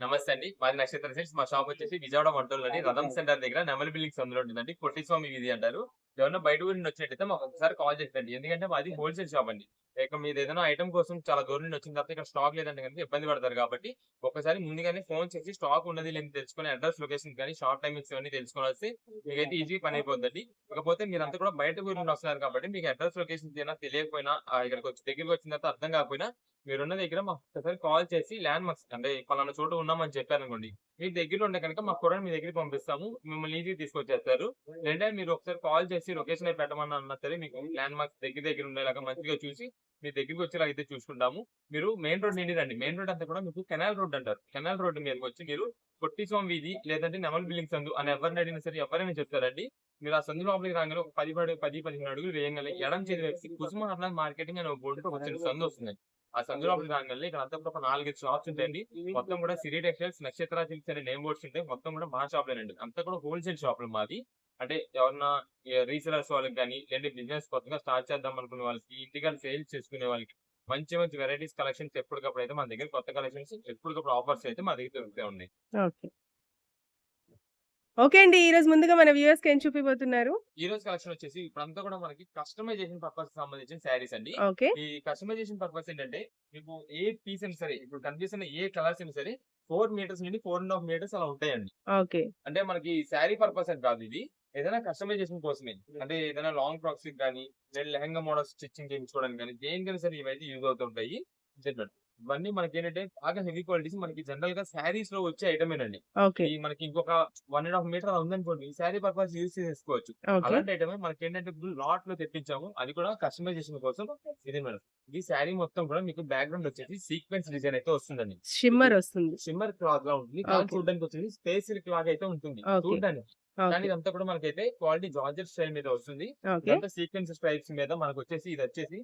నమస్తే అండి. మాది నక్షత్ర సిల్క్స్. మా షాప్ వచ్చేసి విజయవాడ వంటూరులోని రథం సెంటర్ దగ్గర నెమలి బిల్డింగ్స్ అందులో ఉంటుందండి. పొట్టి స్వామి వీధి అంటారు. ఎవరైనా బయట ఊరి నుండి వచ్చినట్టయితే మాకు ఒకసారి కాల్ చేయండి. ఎందుకంటే మాది హోల్‌సేల్ షాప్ అండి. ఇక మీరు ఏదైనా ఐటెమ్ కోసం చాలా దూరం నుండి వచ్చిన తర్వాత ఇక్కడ స్టాక్ లేదంటే గనుక ఇబ్బంది పడతారు కాబట్టి ఒక్కసారి ముందుగానే ఫోన్ చేసి స్టాక్ ఉన్నది లేనిది తెలుసుకొని అడ్రస్, లొకేషన్ గాని, షాప్ టైమింగ్స్ ఇవన్నీ తెలుసుకొనొస్తే మీకైతే ఈజీగా పని అయిపోద్దండి. ఇకపోతే మీరంతా కూడా బయట ఊరు నుండి వస్తున్నారు కాబట్టి మీకు అడ్రస్, లొకేషన్స్ ఏమైనా తెలియకపోయినా ఇక్కడికొచ్చి దగ్గరికి వచ్చిన తర్వాత అర్థం కాకపోయినా మీరున్న దగ్గర మాకు ఒక్కసారి కాల్ చేసి ల్యాండ్ మార్క్స్ అంటే పలానా చోట ఉన్నామని చెప్పారనుకోండి. మీకు దగ్గరలో ఉంటే గనుక మా కొరియర్ మీ దగ్గరికి పంపిస్తాము. మిమ్మల్ని ఈజీగా తీసుకొచ్చేస్తారు. లేదంటే మీరు ఒకసారి కాల్ చేసి లొకేషన్ అయి పెట్టమని అన్నా సరే మీకు ల్యాండ్ మార్క్స్ దగ్గర ఉండేలాగా మంచిగా చూసి మీ దగ్గరికి వచ్చేలాగా అయితే చూసుకుంటాము. మీరు మెయిన్ రోడ్ నుండి రండి. మెయిన్ రోడ్ అంతా కూడా మీకు కెనాల్ రోడ్ అంటారు. కెనాల్ రోడ్ మీదకొచ్చి మీరు పొట్టి స్వామి వీధి లేదంటే నెమలి బిల్డింగ్ సందు అని ఎవరిని అడిగినా సరే ఎవరైనా చెప్తారండి. మీరు ఆ సందు లోపలికి రాగానే ఒక 10, 15 అడుగులు వేయంగానే ఎడమ చేతి వైపు కుసుమ అర్లాన్ మార్కెటింగ్ అని ఒక బోర్డుతో ఒక చిన్న సందు వస్తుంది. ఆ సందు లోపలికి రాగానే ఇక్కడ అంతా కూడా ఒక 4, 5 షాప్స్ ఉంటాయండి. మొత్తం కూడా సిరి టెక్స్టైల్స్, నక్షత్ర సిల్క్స్ అనే నేమ్ బోర్డ్స్ ఉంటాయి. మొత్తం కూడా మా షాప్‌లేనండి. అంతా కూడా హోల్‌సేల్ షాపులు మాది. అంటే ఎవరన్నా రీసెలర్స్ వాళ్ళకి గాని, లేదంటే బిజినెస్ కొత్తగా స్టార్ట్ చేద్దాం అనుకునే వాళ్ళకి, ఇంటికాడ సేల్స్ చేసుకునే వాళ్ళకి మంచి మంచి వెరైటీస్ కలెక్షన్స్ ఎప్పటికప్పుడు అయితే మన దగ్గర కొత్త కలెక్షన్స్ ఎప్పటికప్పుడు ఆఫర్స్ అయితే మా దగ్గర దొరుకుతా ఉన్నాయి. ఓకే. ఓకే అండి. ఈరోజు ముందుగా మన వ్యూవర్స్‌కి ఏం చూపిబోతున్నారు? ఈ రోజు కలెక్షన్ వచ్చేసి ఇప్పుడంతా కూడా మనకి కస్టమైజేషన్ పర్పస్ సంబంధించిన శారీస్ అండి. ఓకే. ఈ కస్టమైజేషన్ పర్పస్ ఏంటంటే మీకు ఏ పీస్ అయినా సరే ఇప్పుడు కనిపిస్తున్న ఏ కలర్స్ అయినా సరే 4 మీటర్స్ నుండి 4 ½ మీటర్స్ అలా ఉంటాయండి. ఓకే. అంటే మనకి శారీ పర్పస్ అని కాదు ఇది. ఏదైనా కస్టమైజేషన్ కోసమే. అంటే ఏదైనా లాంగ్ ఫ్రాక్స్‌కి గాని, లేదా లెహంగా మోడల్స్ స్టిచ్చింగ్ చేయించుకోవడానికి గాని, దేనికైనా సరే ఇవైతే యూజ్ అవుతుంటాయి. చెప్పాను. ఇవన్నీ మనకేంటంటే బాగా హెవీ క్వాలిటీస్ మనకి జనరల్‌గా శారీస్‌లో వచ్చే ఐటమేనండి. ఓకే. ఈ మనకి ఇంకొక 1 ½ మీటర్ అలా ఉందనుకోండి, శారీ పర్పస్ యూజ్ చేసేసుకోవచ్చు. ఓకే. అలాంటి ఐటమే మనకేంటంటే ఇప్పుడు లాట్‌లో తెప్పించాము. అది కూడా కస్టమైజేషన్ కోసం. ఇది మేడం. ఈ శారీ మొత్తం కూడా మీకు బ్యాక్‌గ్రౌండ్ వచ్చేసి సీక్వెన్స్ డిజైన్ అయితే వస్తుందండి. మీకు షిమ్మర్ వస్తుంది. షిమ్మర్ క్లాత్‌లా ఉంటుంది. కానీ ఓకే. చూడడానికి వచ్చేసి స్పేస్ సిల్క్ లాగా అయితే ఉంటుంది ఓకే. చూడ్డానికి. కానీ ఓకే. ఇదంతా కూడా మనకైతే క్వాలిటీ జార్జెట్ స్టైల్ మీద వస్తుంది. ఓకే. ఇదంతా సీక్వెన్స్ స్ట్రైప్స్ మీద మనకొచ్చేసి ఇదొచ్చేసి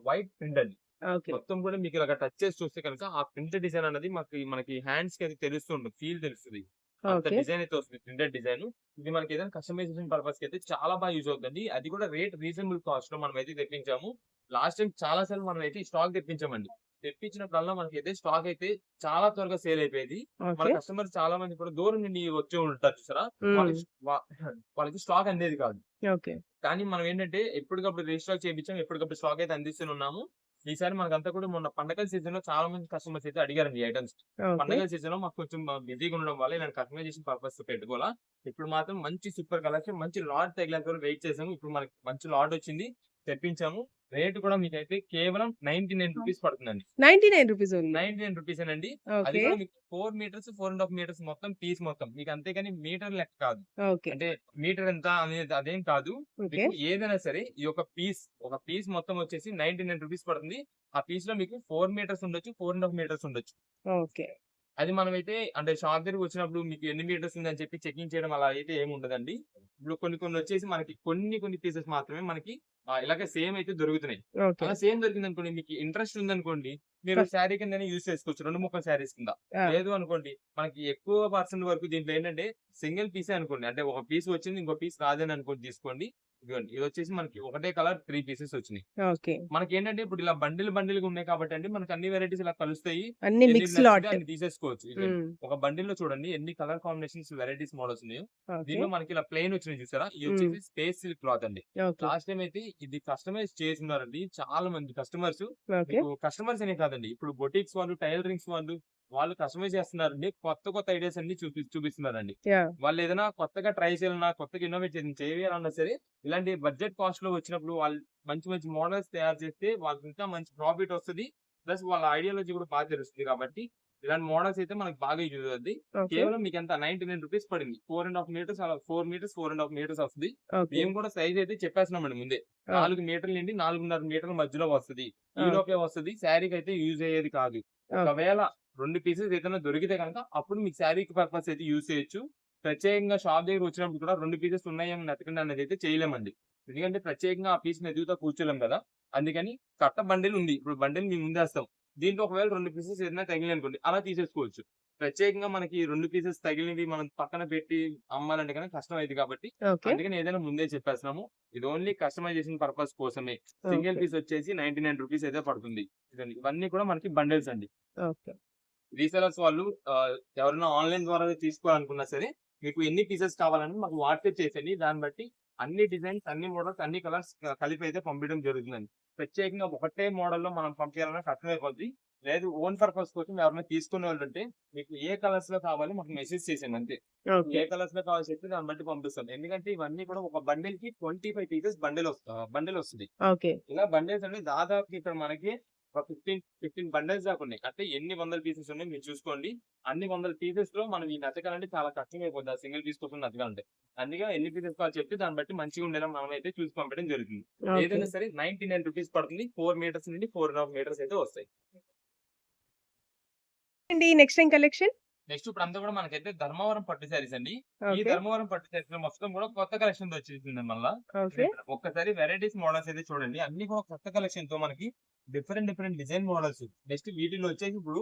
వైట్ ప్రింట్ అండి. ఓకే. మొత్తం కూడా మీకు ఇలాగ టచ్ చేసి చూస్తే కనుక ఆ ప్రింట్ డిజైన్ అనేది మనకి హ్యాండ్స్‌కి అది తెలుస్తూ ఉంటుంది. ఫీల్ తెలుస్తది. అంత ఓకే. డిజైన్ అయితే వస్తుంది. Printed design. ఇది మనకి ఏదైనా కస్టమైజేషన్ పర్పస్‌కి అయితే చాలా బాగా యూజ్ అవుతుందండి. అది కూడా రేట్ రీజనబుల్ కాస్ట్‌లో మనమైతే తెప్పించాము. లాస్ట్ టైమ్ చాలా సార్లు మనమైతే ఈ స్టాక్ తెప్పించామండి. తెప్పించినప్పుడల్లా మనకైతే స్టాక్ అయితే చాలా త్వరగా సేల్ అయిపోయేది. మన ఓకే. కస్టమర్స్ చాలా మంది కూడా దూరం నుండి వచ్చి ఉంటారు చూసారా? హ్మ్. వాళ్ళకి వా వాళ్ళకి స్టాక్ అందేది కాదు. ఓకే. కానీ మనం ఏంటంటే ఎప్పటికప్పుడు రీస్టాక్ చేపించాం. ఎప్పటికప్పుడు స్టాక్ అయితే అందిస్తూనే ఉన్నాము. ఈసారి మనకంతా కూడా మొన్న పండగల సీజన్‌లో చాలా మంది కస్టమర్స్ అయితే అడిగారండి ఈ ఐటెమ్స్. ఓకే. పండగల సీజన్‌లో మాకు కొంచెం బిజీగా ఉండడం వల్ల ఇలాంటి కస్టమైజేషన్ పర్పస్ పెట్టుకోలా. ఇప్పుడు మాత్రం మంచి సూపర్ కలెక్షన్, మంచి లాట్ తగిలేంత వరకు వెయిట్ చేసాము. ఇప్పుడు మనకి మంచి లాట్ వచ్చింది. తెప్పించాము. రేట్ కూడా మీకైతే కేవలం రూ. 99 పడుతుందండి. రూ. 99 ఓన్లీ. రూ. 99 అండి. అది ఓకే. కూడా మీకు 4 మీటర్స్, 4 ½ మీటర్స్ మొత్తం పీస్ మొత్తం. మీకు అంతేగాని మీటర్ లెక్క కాదు. ఓకే. అంటే మీటర్ ఎంత అనేది అదేం కాదు. ఓకే. మీకు ఏదైనా సరే ఈ ఒక పీస్ మొత్తం వచ్చేసి రూ. 99 పడుతుంది. ఆ పీస్‌లో మీకు 4 మీటర్స్ ఉండొచ్చు, 4 ½ మీటర్స్ ఉండొచ్చు. ఓకే. అది మనమైతే అంటే షాప్ దగ్గరకొచ్చినప్పుడు మీకు ఎన్ని మీటర్స్ ఉందని చెప్పి చెకింగ్ చేయడం అలా అయితే ఏమి ఉండదండి. ఇప్పుడు కొన్ని వచ్చేసి మనకి కొన్ని పీసెస్ మాత్రమే మనకి ఇలాగే సేమ్ అయితే దొరుకుతున్నాయి. ఓకే. అలా సేమ్ దొరికిందనుకోండి మీకు ఇంట్రెస్ట్ ఉందనుకోండి, మీరు ఫస్ట్ శారీ కిందనే యూజ్ చేసుకోవచ్చు. 2 ముక్కల శారీస్ కింద. ఆ! లేదు అనుకోండి మనకి ఎక్కువ పర్సెంట్ వరకు దీంట్లో ఏంటంటే సింగిల్ పీసే అనుకోండి. అంటే ఒక పీస్ వచ్చింది ఇంకో పీస్ రాదని అనుకోని తీసుకోండి. ఇదిగోండి ఇదొచ్చేసి మనకి ఒకటే కలర్ 3 పీసెస్ వచ్చినాయి. ఓకే. మనకేంటంటే ఇప్పుడు ఇలా బండిల్‌గా ఉన్నాయి కాబట్టండి మనకు అన్ని వెరైటీస్ ఇలా కలుస్తాయి. అన్ని ఎన్ని మిక్స్ నచ్చితే లాట్. అన్ని తీసేసుకోవచ్చు. ఇదిగోండి. హ్మ్. ఒక బండిల్‌లో చూడండి ఎన్ని కలర్ కాంబినేషన్స్, వెరైటీస్, మోడల్స్ ఉన్నాయో. ఓకే. దీనిలో మనకి ఇలా ప్లెయిన్ వచ్చినాయి చూసారా? హ్మ్. ఇదొచ్చేసి స్పేస్ సిల్క్ క్లాత్ అండి. ఓకే. లాస్ట్ టైమ్ అయితే ఇది కస్టమైజ్ చేసున్నారండి. చాలా మంది కస్టమర్స్. ఓకే. మీకు కస్టమర్స్ అనే కాదండి. ఇప్పుడు బొటిక్స్ వాళ్ళు, టైలరింగ్స్ వాళ్ళు కస్టమైజ్ చేస్తున్నారండి. కొత్త ఐడియాస్ అన్ని చూపిస్తున్నారండి. యాహ్! వాళ్ళేదైనా కొత్తగా ట్రై చేయాలన్నా, కొత్తగా ఇన్నోవేట్ చేయాలన్నా సరే, ఇలాంటి బడ్జెట్ కాస్ట్‌లో వచ్చినప్పుడు వాళ్ళు మంచి మోడల్స్ తయారు చేస్తే వాళ్ళకి ఇంకా మంచి ప్రాఫిట్ వస్తది. ప్లస్ వాళ్ళ ఐడియాలజీ కూడా బాగా తెలుస్తది కాబట్టి, ఇలాంటి మోడల్స్ అయితే మనకు బాగా యూజ్ అవుద్ది. ఓకే. కేవలం మీకెంత రూ. 99 పడింది. 4 ½ మీటర్స్ అలా 4 మీటర్స్, 4 ½ మీటర్స్ వస్తది. ఓకే. మేము కూడా సైజ్ అయితే చెప్పేస్తున్నామండి ముందే. ఆ! 4 మీటర్ల నుండి 4.5 మీటర్ల మధ్యలో వస్తది. ఆ! ఈలోపే వస్తది. శారీకైతే యూజ్ అయ్యేది కాదు. ఓకే. ఒకవేళ 2 పీసెస్ ఏదైనా దొరికితే గనక అప్పుడు మీకు శారీకి పర్పస్ అయితే యూజ్ చేయొచ్చు. ప్రత్యేకంగా షాప్ దగ్గరకొచ్చినప్పుడు కూడా 2 పీసెస్ ఉన్నాయేమో వెతకండి అనేదైతే చేయలేమండి. ఎందుకంటే ప్రత్యేకంగా ఆ పీస్‌ని ఎదుగుతా కూర్చోలేం గదా! అందుకని బండిల్ ఉంది. ఇప్పుడు బండిల్ మీ ముందేస్తాం. దీంట్లో ఒకవేళ 2 పీసెస్ ఏదైనా తగిలినాయనుకోండి అలా తీసేసుకోవచ్చు. ప్రత్యేకంగా మనకి 2 పీసెస్ తగిలినవి మనం పక్కన పెట్టి అమ్మాలంటే గనక కష్టం అయిద్ది కాబట్టి, ఓకే. అందుకని ఏదైనా ముందే చెప్పేస్తున్నాము. ఇది ఓన్లీ కస్టమైజేషన్ పర్పస్ కోసమే. Single okay. పీస్ వచ్చేసి రూ. 99 అయితే పడుతుంది. ఇవన్నీ కూడా మనకి బండిల్స్ అండి. ఓకే. రీసెలర్స్ వాళ్ళు ఎవరైనా ఆన్లైన్ ద్వారా తీసుకోవాలనుకున్నా సరే మీకు ఎన్ని పీసెస్ కావాలని మాకు వాట్సాప్ చేసేయండి. దాన్ని బట్టి అన్ని డిజైన్స్, అన్ని మోడల్స్, అన్ని కలర్స్ కలిపి అయితే పంపించడం జరుగుతుందండి. ప్రత్యేకంగా ఒకటే మోడల్లో మనం పంపించాలన్నా కష్టమైపోద్ది. లేదు ఓన్ పర్పస్ కోసం ఎవరైనా తీసుకునే వాళ్ళు ఉంటే మీకు ఏ కలర్స్ లో కావాలి మాకు మెసేజ్ చేసేయండి అంతే. ఓకే. ఏ కలర్స్ లో కావాల్సి చెప్తే దాన్ని బట్టి పంపిస్తాం. ఎందుకంటే ఇవన్నీ కూడా ఒక బండిల్ కి 25 పీసెస్ బండిల్ వస్తుంది. ఓకే. ఇలా బండిల్స్ అంటే దాదాపు ఇక్కడ మనకి ఒక 15 బండిల్స్ దాకా ఉన్నాయి. అంటే ఎన్ని వందల పీసెస్ ఉన్నాయి మీరు చూసుకోండి. అన్ని వందల పీసెస్ లో మనం ఈ నచ్చకాలంటే చాలా కష్టం అయిపోద్ది. ఆ సింగిల్ పీస్ కోసం నచ్చకాలంటే. అందుకే ఎన్ని పీసెస్ కావాలి చెప్తే దాన్ని బట్టి మంచిగా ఉండేలా మనం అయితే చూసి పంపించడం జరుగుతుంది. ఓకే. ఏదైనా సరే 99 రూపీస్ పడుతుంది. 4 మీటర్స్ నుండి 4.5 మీటర్స్ అయితే వస్తాయి. అండి నెక్స్ట్ ఏం కలెక్షన్? నెక్స్ట్ ఇప్పుడు అంతా కూడా మనకైతే ధర్మవరం పట్టు శారీస్ అండి. ఈ ఓకే. ధర్మవరం పట్టు శారీస్ లో మొత్తం కూడా కొత్త కలెక్షన్ తో వచ్చేసింది మళ్ళా. ఓకే. ఒక్కసారి వెరైటీస్ మోడల్స్ అయితే చూడండి. అన్ని కూడా కొత్త కలెక్షన్ తో మనకి డిఫరెంట్ డిజైన్ మోడల్స్. నెక్స్ట్ వీటిలో వచ్చేసి ఇప్పుడు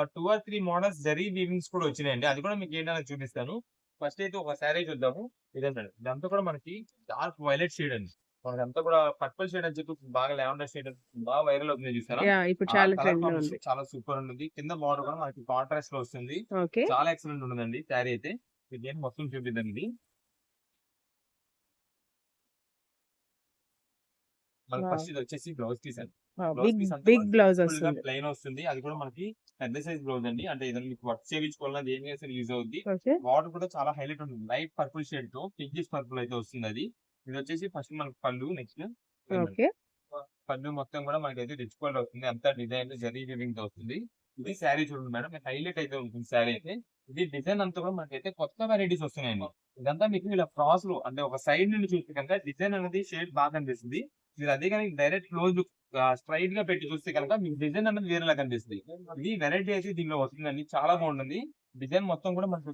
2 or 3 మోడల్స్ జరీ వీవింగ్స్ కూడా వచ్చినాయండి. అది కూడా మీకు ఏంటనేది చూపిస్తాను. ఫస్ట్ అయితే ఒక శారీ చూద్దాము. ఇదండి. ఇదంతా కూడా మనకి డార్క్ వైలెట్ షేడ్ అండి. మనకంతా కూడా పర్పుల్ షేడ్ అని చెప్పి బాగా లావెండర్ షేడ్ బాగా వైరల్ అవుతుంది చూసారా? యాహ్! ఇప్పుడు ఆ చాలా కలర్ ట్రెండ్‌లో ఉంది. కాంబినేషన్ చాలా సూపర్ ఉంటుంది. కింద బార్డర్ కూడా మనకి కాంట్రాస్ట్ లో వస్తుంది. ఓకే. చాలా ఎక్సలెంట్ ఉంటుందండి శారీ అయితే. ఇది మొత్తం చూపిద్దాం ఇది. మనకి వావ్! ఫస్ట్ ఇది వచ్చేసి బ్లౌజ్ పీస్ అండి. వావ్! బ్లౌజ్ పీస్ అంతా బిగ్ బ్లౌజ్ ఫుల్ గా వస్తుంది. ప్లెయిన్ వస్తుంది. అది కూడా మనకి పెద్ద సైజ్ బ్లౌజ్ అండి. అంటే ఏదైనా మీకు వర్క్ చేయించుకోవాలన్నా దేనికైనా సరే యూజ్ అవుద్ది. ఓకే. బార్డర్ కూడా చాలా హైలైట్ ఉంటుంది. లైట్ పర్పుల్ షేడ్ తో పింకిష్ పర్పుల్ అయితే వస్తుంది అది. ఇది వచ్చేసి ఫస్ట్ మనకి పళ్ళు. Next okay. పళ్ళు మొత్తం కూడా మనకైతే రిచ్ గోల్డ్ వస్తుంది. అంతా డిజైన్ జరీ వీవింగ్ తో వస్తుంది. ఇది శారీ చూడండి మేడం. హైలైట్ అయితే ఉంటుంది శారీ అయితే. ఇది డిజైన్ అంతా కూడా మనకైతే కొత్త వెరైటీస్ వస్తున్నాయండి. ఇదంతా మీకు ఇలా క్రాస్ లో అంటే ఒక సైడ్ నుండి చూస్తే కనుక డిజైన్ అనేది షేడ్ బాగా కనిపిస్తుంది. మీరు అదే కానీ డైరెక్ట్ క్లోజ్ స్ట్రైట్ గా పెట్టి చూస్తే కనుక మీకు డిజైన్ అనేది వేరేలా కనిపిస్తుంది. ఇది వెరైటీ అయితే దీనిలో వస్తుందండి. చాలా బాగుంటుంది. డిజైన్ మొత్తం కూడా మనకు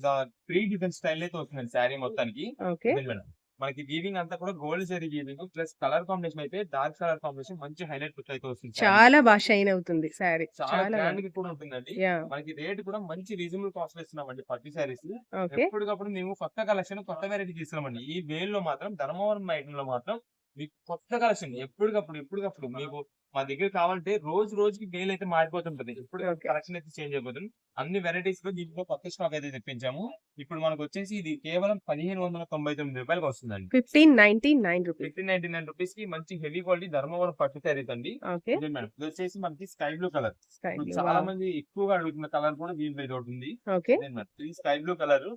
3 డిజైన్ స్టైల్ అయితే వస్తుందండి శారీ మొత్తానికి. ఓకే. ఇదే మేడం. మనకి వీవింగ్ అంతా కూడా gold zari weaving plus colour combination అయితే డార్క్ కలర్ కాంబినేషన్ మంచి హైలైట్ లుక్ అయితే వస్తుంది శారీ. చాలా బాగా షైన్ అవుతుంది సారీ. చాలా చాలా గ్రాండ్ బాగుంది. గా కూడా ఉంటుందండి. యాహ్! మనకి రేట్ కూడా మంచి రీజనబుల్ కాస్ట్ లో ఇస్తున్నామండి పట్టు శారీస్. ఓకే. ఎప్పటికప్పుడు మేము కొత్త కలెక్షన్ కొత్త వెరైటీ తీసుకున్నామండి. ఈ వేల్ లో మాత్రం ధర్మవరం ఐటమ్ లో మాత్రం మీకు కొత్త కలెక్షన్ ఎప్పటికప్పుడు మీకు మా దగ్గర కావాలంటే రోజు రోజుకి వేల్ అయితే మారిపోతుంటది. ఎప్పుడు ఓకే. కలెక్షన్ అయితే చేంజ్ అయిపోతుంది. అన్ని వెరైటీస్ లో దీంట్లో కొత్త స్టాక్ అయితే తెప్పించాము. ఇప్పుడు మనకు వచ్చేసి ఇది కేవలం 1599 రూపాయలకి వస్తుందండి. 1599 రూపీస్. 1599 రూపీస్ కి మంచి హెవీ క్వాలిటీ ధర్మవరం పట్టు శారీస్ అండి. ఓకే. ఇదే మేడం. ఇది వచ్చేసి మనకి స్కై బ్లూ కలర్. స్కై ఇప్పుడు బ్లూ. చాలా వావ్! మంది ఎక్కువగా అడుగుతున్న కలర్ కూడా దీంట్లో ఇది ఒకటి ఉంది. ఓకే. ఇదే మేడం. ఇది స్కై బ్లూ కలర్.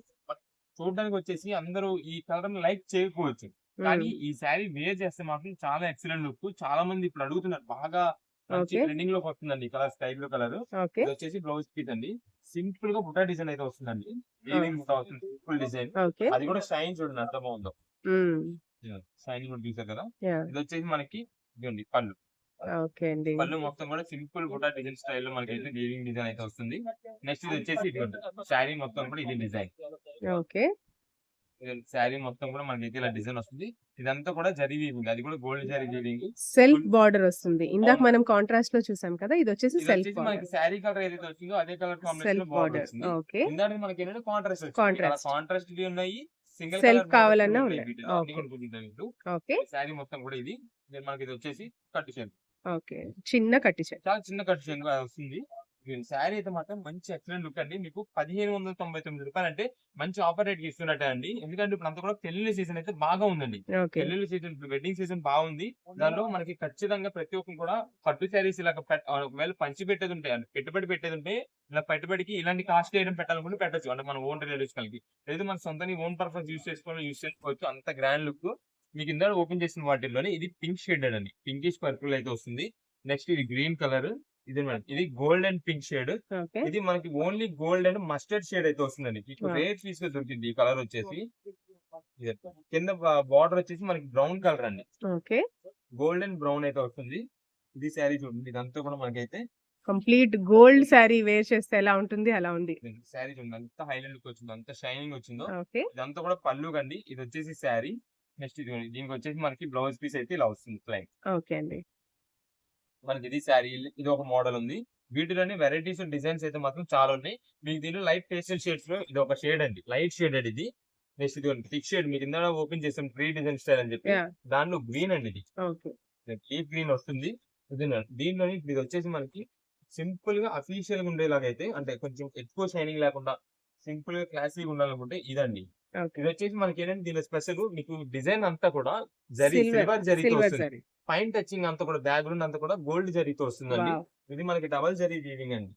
చూడడానికి వచ్చేసి అందరూ ఈ కలర్ లైక్ చేయకపోవచ్చు. కానీ హ్మ్. ఈ శారీ వేర్ చేస్తే మాత్రం చాలా ఎక్సలెంట్ లుక్. చాలా మంది ఇప్పుడు అడుగుతున్నారు. బాగా మంచి ఓకే. ట్రెండింగ్ లోకి వస్తుందండి ఈ colour sky blue colour. Okay. ఇది వచ్చేసి బ్లౌజ్ పీస్ అండి. సింపుల్ గా బుటా డిజైన్ అయితే వస్తుందండి. వీవింగ్ బుటా వస్తుంది. Simple design. ఓకే. అది కూడా షైన్ చూడండి ఎంత బాగుందో. హ్మ్. షైన్ కూడా చూసారు కదా. యాహ్! ఇది వచ్చేసి మనకి ఇదండి పళ్ళు. ఓకే అండి. పళ్ళు మొత్తం కూడా సింపుల్ బుటా డిజైన్ స్టైల్ లో మనకి అయితే వీవింగ్ డిజైన్ అయితే వస్తుంది. నెక్స్ట్ ఇది వచ్చేసి ఇదిగోండి. శారీ మొత్తం కూడా ఇది డిజైన్. ఓకే. శారీ మొత్తం కూడా మనకి ఇలా డిజైన్ వస్తుంది. ఇదంతా కూడా జరీ వీవింగ్. అది కూడా gold zari weaving. Self border వస్తుంది. ఇందాక అవును. మనం కాంట్రాస్ట్ లో చూసాం కదా. ఇది వచ్చేసి ఇది సెల్ఫ్ వచ్చేసి బార్డర్. మనకి శారీ కలర్ ఏదైతే వచ్చిందో అదే కలర్ కాంబినేషన్ లో సెల్ఫ్ బార్డర్ బార్డర్. వచ్చింది. ఓకే. ఇందాక మనకి ఏంటంటే కాంట్రాస్ట్ వచ్చింది. అలా కాంట్రాస్ట్. కాంట్రాస్ట్ వి ఉన్నాయి. సింగిల్ సెల్ఫ్ కలర్ బోర్డర్స్ కావాలన్నా కూడా ఉన్నాయి ఉన్నాయి. వీటిలో. అన్ని ఓకే. కొనుక్కుంటాం వీళ్ళు. ఓకే. శారీ మొత్తం కూడా ఇది. then మనకి ఇది వచ్చేసి కట్టు శారీ. ఓకే. చిన్న కట్టి చెక్. చాలా చిన్న కట్టు శారీ వస్తుంది. శారీ అయితే మాత్రం మంచి ఎక్సలెంట్ లుక్ అండి. మీకు 1599 రూపాయలు అంటే మంచి ఆఫర్ రేట్ ఇస్తున్నట్టే అండి. ఎందుకంటే ఇప్పుడు అంతా కూడా పెళ్లిళ్ళ సీజన్ అయితే బాగా ఉందండి. ఓకే. పెళ్లిళ్ళ సీజన్ ఇప్పుడు వెడ్డింగ్ సీజన్ బాగుంది. దానిలో మనకి ఖచ్చితంగా ప్రతి ఒక్కరు కూడా పట్టు శారీస్ ఇలా ఒకవేళ పంచి పెట్టేది ఉంటే పెట్టుబడి పెట్టేది ఉంటే ఇలా పెట్టుబడికి ఇలాంటి కాస్ట్ ఐటమ్ పెట్టాలనుకుంటే పెట్టచ్చు. అంటే మన ఓన్ రిలేటివ్స్ కలిగి లేదు మన సొంతని ఓన్ పర్పస్ యూస్ చేసుకోవచ్చు. అంత గ్రాండ్ లుక్. మీకు ఇందాక ఓపెన్ చేసిన వాటిల్లోనే ఇది పింక్ షేడెడ్ అండి. పింకిష్ పర్పుల్ అయితే వస్తుంది. నెక్స్ట్ ఇది గ్రీన్ కలర్. ఇది మేడం. ఇది gold and pink shade. Okay. ఇది మనకి only gold and mustard shade అయితే వస్తుందండి. మీకు వావ్! రేర్ పీస్ గా దొరికింది ఈ కలర్ వచ్చేసి. ఇది కింద బార్డర్ వచ్చేసి మనకి బ్రౌన్ కలర్ అండి. ఓకే. గోల్డ్ అండ్ బ్రౌన్ అయితే వస్తుంది. ఇది శారీ చూడండి. ఇదంతా కూడా మనకైతే కంప్లీట్ గోల్డ్ సారీ వేర్ చేస్తే ఎలా ఉంటుంది అలా ఉంది. శారీ చూడండి. అంత హైలైట్ లుక్ వచ్చిందో, అంత షైనింగ్ వచ్చిందో. ఓకే. ఇదంతా కూడా పళ్ళు కండి. ఇది వచ్చేసి శారీ. నెక్స్ట్ ఇది దీనికి వచ్చేసి మనకి బ్లౌజ్ పీస్ అయితే ఇలా వస్తుంది ప్లెయిన్. ఓకే అండి. మనకి ఇది శారీ. ఇది ఒక మోడల్ ఉంది. వీటిలోని వెరైటీస్ డిజైన్స్ అయితే మాత్రం చాలా ఉన్నాయి. మీకు దీనిలో లైట్ పేస్టల్ షేడ్స్ లో ఇది ఒక షేడ్ అండి. లైట్ షేడెడ్ ఇది. నెక్స్ట్ ఇది థిక్ షేడ్. మీకు ఇందా ఓపెన్ చేసాం 3 డిజైన్ స్టైల్ అని చెప్పి. యాహ్! దానిలో గ్రీన్ అండి ఇది. ఓకే. డీప్ గ్రీన్ వస్తుంది. దీనిలోని ఇది వచ్చేసి మనకి సింపుల్ గా అఫీషియల్ గా ఉండేలాగా అయితే అంటే కొంచెం ఎక్కువ షైనింగ్ లేకుండా సింపుల్ గా క్లాసీగా ఉండాలనుకుంటే ఇదండి. ఓకే. ఇది వచ్చేసి మనకి ఏంటంటే దీని స్పెషల్ మీకు డిజైన్ అంతా కూడా సిల్వర్, సిల్వర్ జరీతో సిల్వర్ వస్తుంది. జరీ. పైన టచింగ్ అంతా కూడా బ్యాక్గ్రౌండ్ అంతా కూడా గోల్డ్ జరీతో వస్తుందండి. వావ్! ఇది మనకి డబల్ జరీ వీవింగ్ అండి.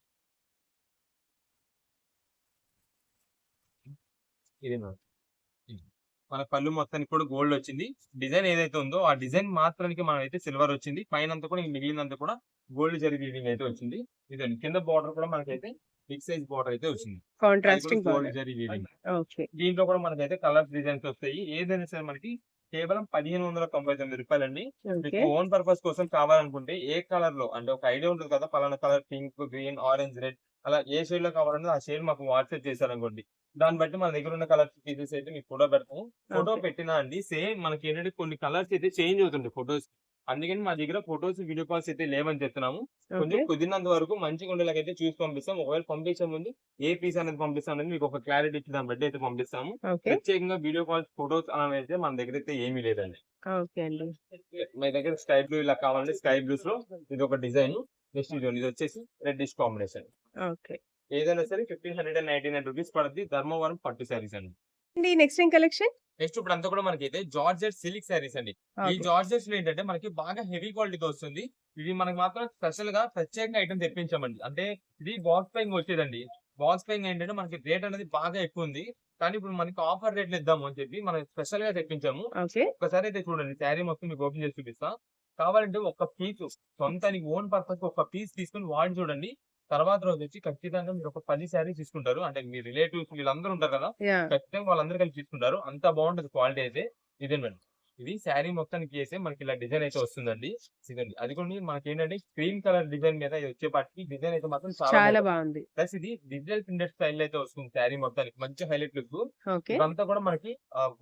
ఇది మన ఇది. మన పళ్ళు మొత్తానికి కూడా గోల్డ్ వచ్చింది. డిజైన్ ఏదైతే ఉందో ఆ డిజైన్ మాత్రానికి మనమైతే సిల్వర్ వచ్చింది. పైనంతా కూడా మిగిలినంతా కూడా గోల్డ్ జరీ వీవింగ్ అయితే వచ్చింది. ఇదండి కింద బార్డర్ కూడా మనకైతే బిగ్ సైజ్ బార్డర్ అయితే వచ్చింది. అది కూడా contrasting gold border. Zari weaving. Okay. దీంట్లో కూడా మనకైతే కలర్స్ డిజైన్స్ వస్తాయి. ఏదైనా సరే మనకి కేవలం రూ. 1599 మీకు ఓకే. ఓన్ పర్పస్ కోసం కావాలనుకుంటే ఏ కలర్ లో అంటే ఒక ఐడియా ఉంటుంది కదా పలానా colour pink, green, orange, red అలా ఏ షేడ్ లో కావాలన్నా ఆ షేడ్ మాకు వాట్సాప్ చేశారనుకోండి. దాన్ని బట్టి మన దగ్గర ఉన్న కలర్స్ పీసెస్ అయితే మీకు ఫోటో పెడతాము. Photo okay. పెట్టినా అండి సేమ్ మనకి ఏంటంటే కొన్ని కలర్స్ అయితే చేంజ్ అవుతుంటాయి ఫోటోస్. అందుకని మా దగ్గర ఫోటోస్, వీడియో కాల్స్ అయితే లేవని చెప్తున్నాము. కొంచెం ఓకే. కుదిరినంత వరకు మంచిగా ఉండేలాగైతే చూసి పంపిస్తాం. ఒకవేళ పంపించే ముందు ఏ పీస్ అనేది పంపిస్తాం అనేది మీకు ఒక క్లారిటీ ఇచ్చి దాన్ని బట్టి అయితే పంపిస్తాము. ఓకే. ప్రత్యేకంగా వీడియో కాల్స్, ఫోటోస్ అలా అయితే మన దగ్గర అయితే ఏమీ లేదండి. ఓకే అండి. మీ దగ్గర స్కై బ్లూ ఇలా కావాలంటే స్కై బ్లూస్ లో ఇది ఒక డిజైన్. నెక్స్ట్ ఇది వచ్చేసి రెడ్డిష్ కాంబినేషన్. ఓకే. ఏదైనా సరే రూ. 1599 పడుద్ది. ధర్మవరం పట్టు శారీస్ అండి. అండి నెక్స్ట్ ఏం కలెక్షన్? నెక్స్ట్ ఇప్పుడు అంతా కూడా మనకైతే జార్జెట్ సిల్క్ శారీస్ అండి. ఈ ఓకే. జార్జెట్స్ లో ఏంటంటే మనకి బాగా హెవీ క్వాలిటీతో వస్తుంది. ఇది మనకి మాత్రం స్పెషల్ గా ప్రత్యేకంగా ఐటమ్ తెప్పించామండి. అంటే ఇది బాక్స్ పైంగ్ వచ్చేదండి. బాక్స్ పైంగ్ ఏంటంటే మనకి రేట్ అనేది బాగా ఎక్కువ ఉంది. కానీ ఇప్పుడు మనకి ఆఫర్ రేట్లు ఇద్దాము అని చెప్పి మనం స్పెషల్ గా తెప్పించాము. ఓకే. ఒక్కసారి అయితే చూడండి శారీ మొత్తం మీకు ఓపెన్ చేసి చూపిస్తా. కావాలంటే ఒక పీస్ సొంతానికి ఓన్ పర్పస్ ఒక పీస్ తీసుకొని వాడి చూడండి. తర్వాత రోజు వచ్చి ఖచ్చితంగా మీరు ఒక 10 శారీస్ తీసుకుంటారు. అంటే మీ రిలేటివ్స్ వీళ్ళందరూ ఉంటారు కదా! యాహ్! ఖచ్చితంగా వాళ్ళందరూ కలిసి తీసుకుంటారు. అంత బాగుంటది క్వాలిటీ అయితే. ఇదేనండి. ఇది శారీ మొత్తానికి చేస్తే మనకి ఇలా డిజైన్ అయితే వస్తుందండి. ఇదండి. అది కూడా మనకేంటంటే క్రీమ్ కలర్ డిజైన్ మీద ఇది వచ్చేపాటికి డిజైన్ అయితే మాత్రం చాలా చాలా బాగుంటది. బాగుంది. ప్లస్ ఇది డిజిటల్ ప్రింటెడ్ స్టైల్ అయితే వస్తుంది శారీ మొత్తానికి. మంచి హైలైట్ లుక్. ఓకే. ఇదంతా కూడా మనకి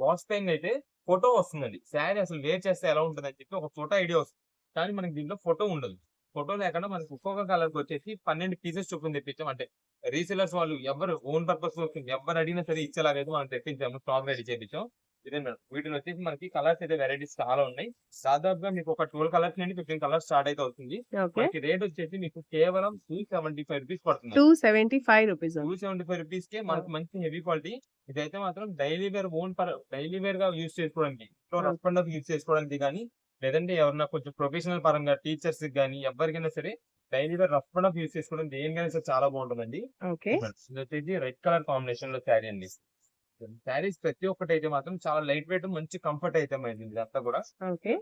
బాక్స్ పైన అయితే ఫోటో వస్తుందండి. శారీ అసలు వేర్ చేస్తే ఎలా ఉంటదని చెప్పి ఒక ఫోటో ఐడియా వస్తుంది. కానీ మనకి దీంట్లో ఫోటో ఉండదు. ఫోటో లేకుండా మనకి ఒక్కొక్క కలర్‌కి వచ్చేసి 12 పీసెస్ చొప్పున తెప్పించాం. అంటే రీసెల్లర్స్ వాళ్ళు ఎవరు ఓన్ పర్పస్ కోసం ఎవరు అడిగినా సరే ఇచ్చేలాగైతే మనం తెప్పించాము. Stock ready చేపించాం. ఇదే మేడం. వీటిలో వచ్చేసి మనకి కలర్స్ అయితే వెరైటీస్ చాలా ఉన్నాయి. దాదాపుగా మీకు ఒక 12 కలర్స్ నుండి 15 కలర్స్ స్టార్ట్ అయితే అవుతుంది. ఓకే. మనకి రేట్ వచ్చేసి మీకు కేవలం రూ. 275 పడుతుంది. రూ. 275 రూ. 275కే మనకి మంచి హెవీ క్వాలిటీ. ఇదైతే మాత్రం డైలీ వేర్ గా యూజ్ చేసుకోవడానికి. ఇంట్లో okay. Rough and tough use చేసుకోవడానికి గానీ, లేదంటే ఎవరన్నా కొంచెం ప్రొఫెషనల్ పరంగా టీచర్స్ గానీ, ఎవ్వరికైనా సరే daily wear rough and tough use చేసుకోవడానికి దేనికైనా సరే చాలా బాగుంటుందండి. ఓకే. ఇది వచ్చేసి రెడ్ కలర్ కాంబినేషన్ లో శారీ అండి. శారీస్ ప్రతి ఒక్కటి అయితే మాత్రం చాలా లైట్ వెయిట్ మంచి కంఫర్ట్ అయితే అయింది ఇదంతా కూడా. ఓకే.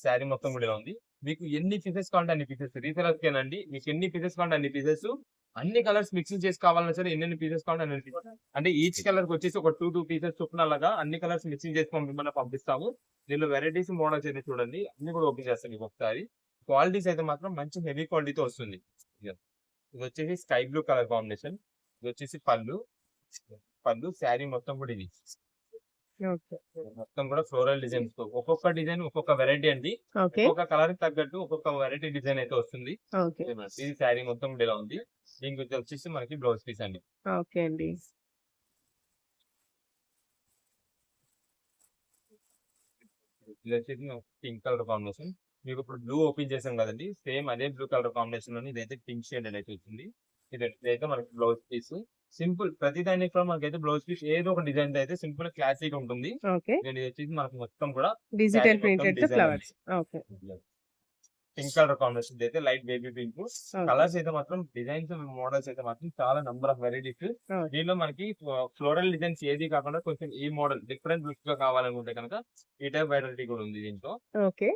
శారీ మొత్తం కూడా ఇలా ఉంది. మీకు ఎన్ని పీసెస్ కావాలంటే అన్ని పీసెస్. రీసెలర్స్ కేనండి. మీకు ఎన్ని పీసెస్ కావాలంటే అన్ని పీసెస్. అన్ని కలర్స్ మిక్సింగ్ చేసి కావాలన్నా సరే ఎన్నెన్ని పీసెస్ కావాలంటే అన్ని పీసెస్. అంటే ఈచ్ కలర్ కి వచ్చేసి ఒక 2 పీసెస్ చొప్పున అలాగా అన్ని కలర్స్ మిక్సింగ్ చేసి పంపిస్తాము. దీనిలో వెరైటీస్, మోడల్స్ అయితే చూడండి. అన్ని కూడా ఓపెన్ చేస్తాను మీకు ఒకసారి. క్వాలిటీస్ అయితే మాత్రం మంచి హెవీ క్వాలిటీతో వస్తుంది. ఇది వచ్చేసి స్కై బ్లూ కలర్ కాంబినేషన్. ఇది వచ్చేసి పళ్ళు శారీ మొత్తం కూడా ఇది. ఓకే. మొత్తం కూడా ఫ్లోరల్ డిజైన్స్ తో ఒక్కొక్క డిజైన్ ఒక్కొక్క వెరైటీ అండి. ఓకే. ఒక్కొక్క కలర్ కి తగ్గట్టు ఒక్కొక్క వెరైటీ డిజైన్ అయితే వస్తుంది. ఓకే. ఇది శారీ మొత్తం కూడా ఇలా ఉంది. దీనికి వచ్చేసి మనకి బ్లౌజ్ పీస్ అండి. ఓకే అండి. ఇది వచ్చేసి పింక్ కలర్ కాంబినేషన్. మీకు ఇప్పుడు బ్లూ ఓపెన్ చేసాం కదండి. సేమ్ అదే బ్లూ కలర్ కాంబినేషన్ లోని ఇదైతే పింక్ షేడ్ అనేది వచ్చింది. ఇదైతే మనకి బ్లౌజ్ పీస్. సింపుల్ ప్రతి దానికి కూడా మనకైతే బ్లౌజ్ పీస్ ఏదో ఒక డిజైన్ అయితే సింపుల్ క్లాసిక్ ఉంటుంది. ఓకే. ఇది వచ్చేసి మనకు మొత్తం కూడా డిజిటల్ శారీ మొత్తం ప్రింటెడ్ తో డిజైన్ ఫ్లవర్స్. అండి. ఓకే. పింక్ కలర్ కాంబినేషన్ అయితే light baby pink. Okay. Colours అయితే మాత్రం డిజైన్స్, మోడల్స్ అయితే మాత్రం చాలా నంబర్ ఆఫ్ వెరైటీస్. ఓకే. దీనిలో మనకి ఫ్లోరల్ డిజైన్స్ ఏది కాకుండా కొంచెం ఈ మోడల్ డిఫరెంట్ లుక్ గా కావాలనుకుంటే కనుక ఈ టైప్ వెరైటీ కూడా ఉంది దీంట్లో. ఓకే.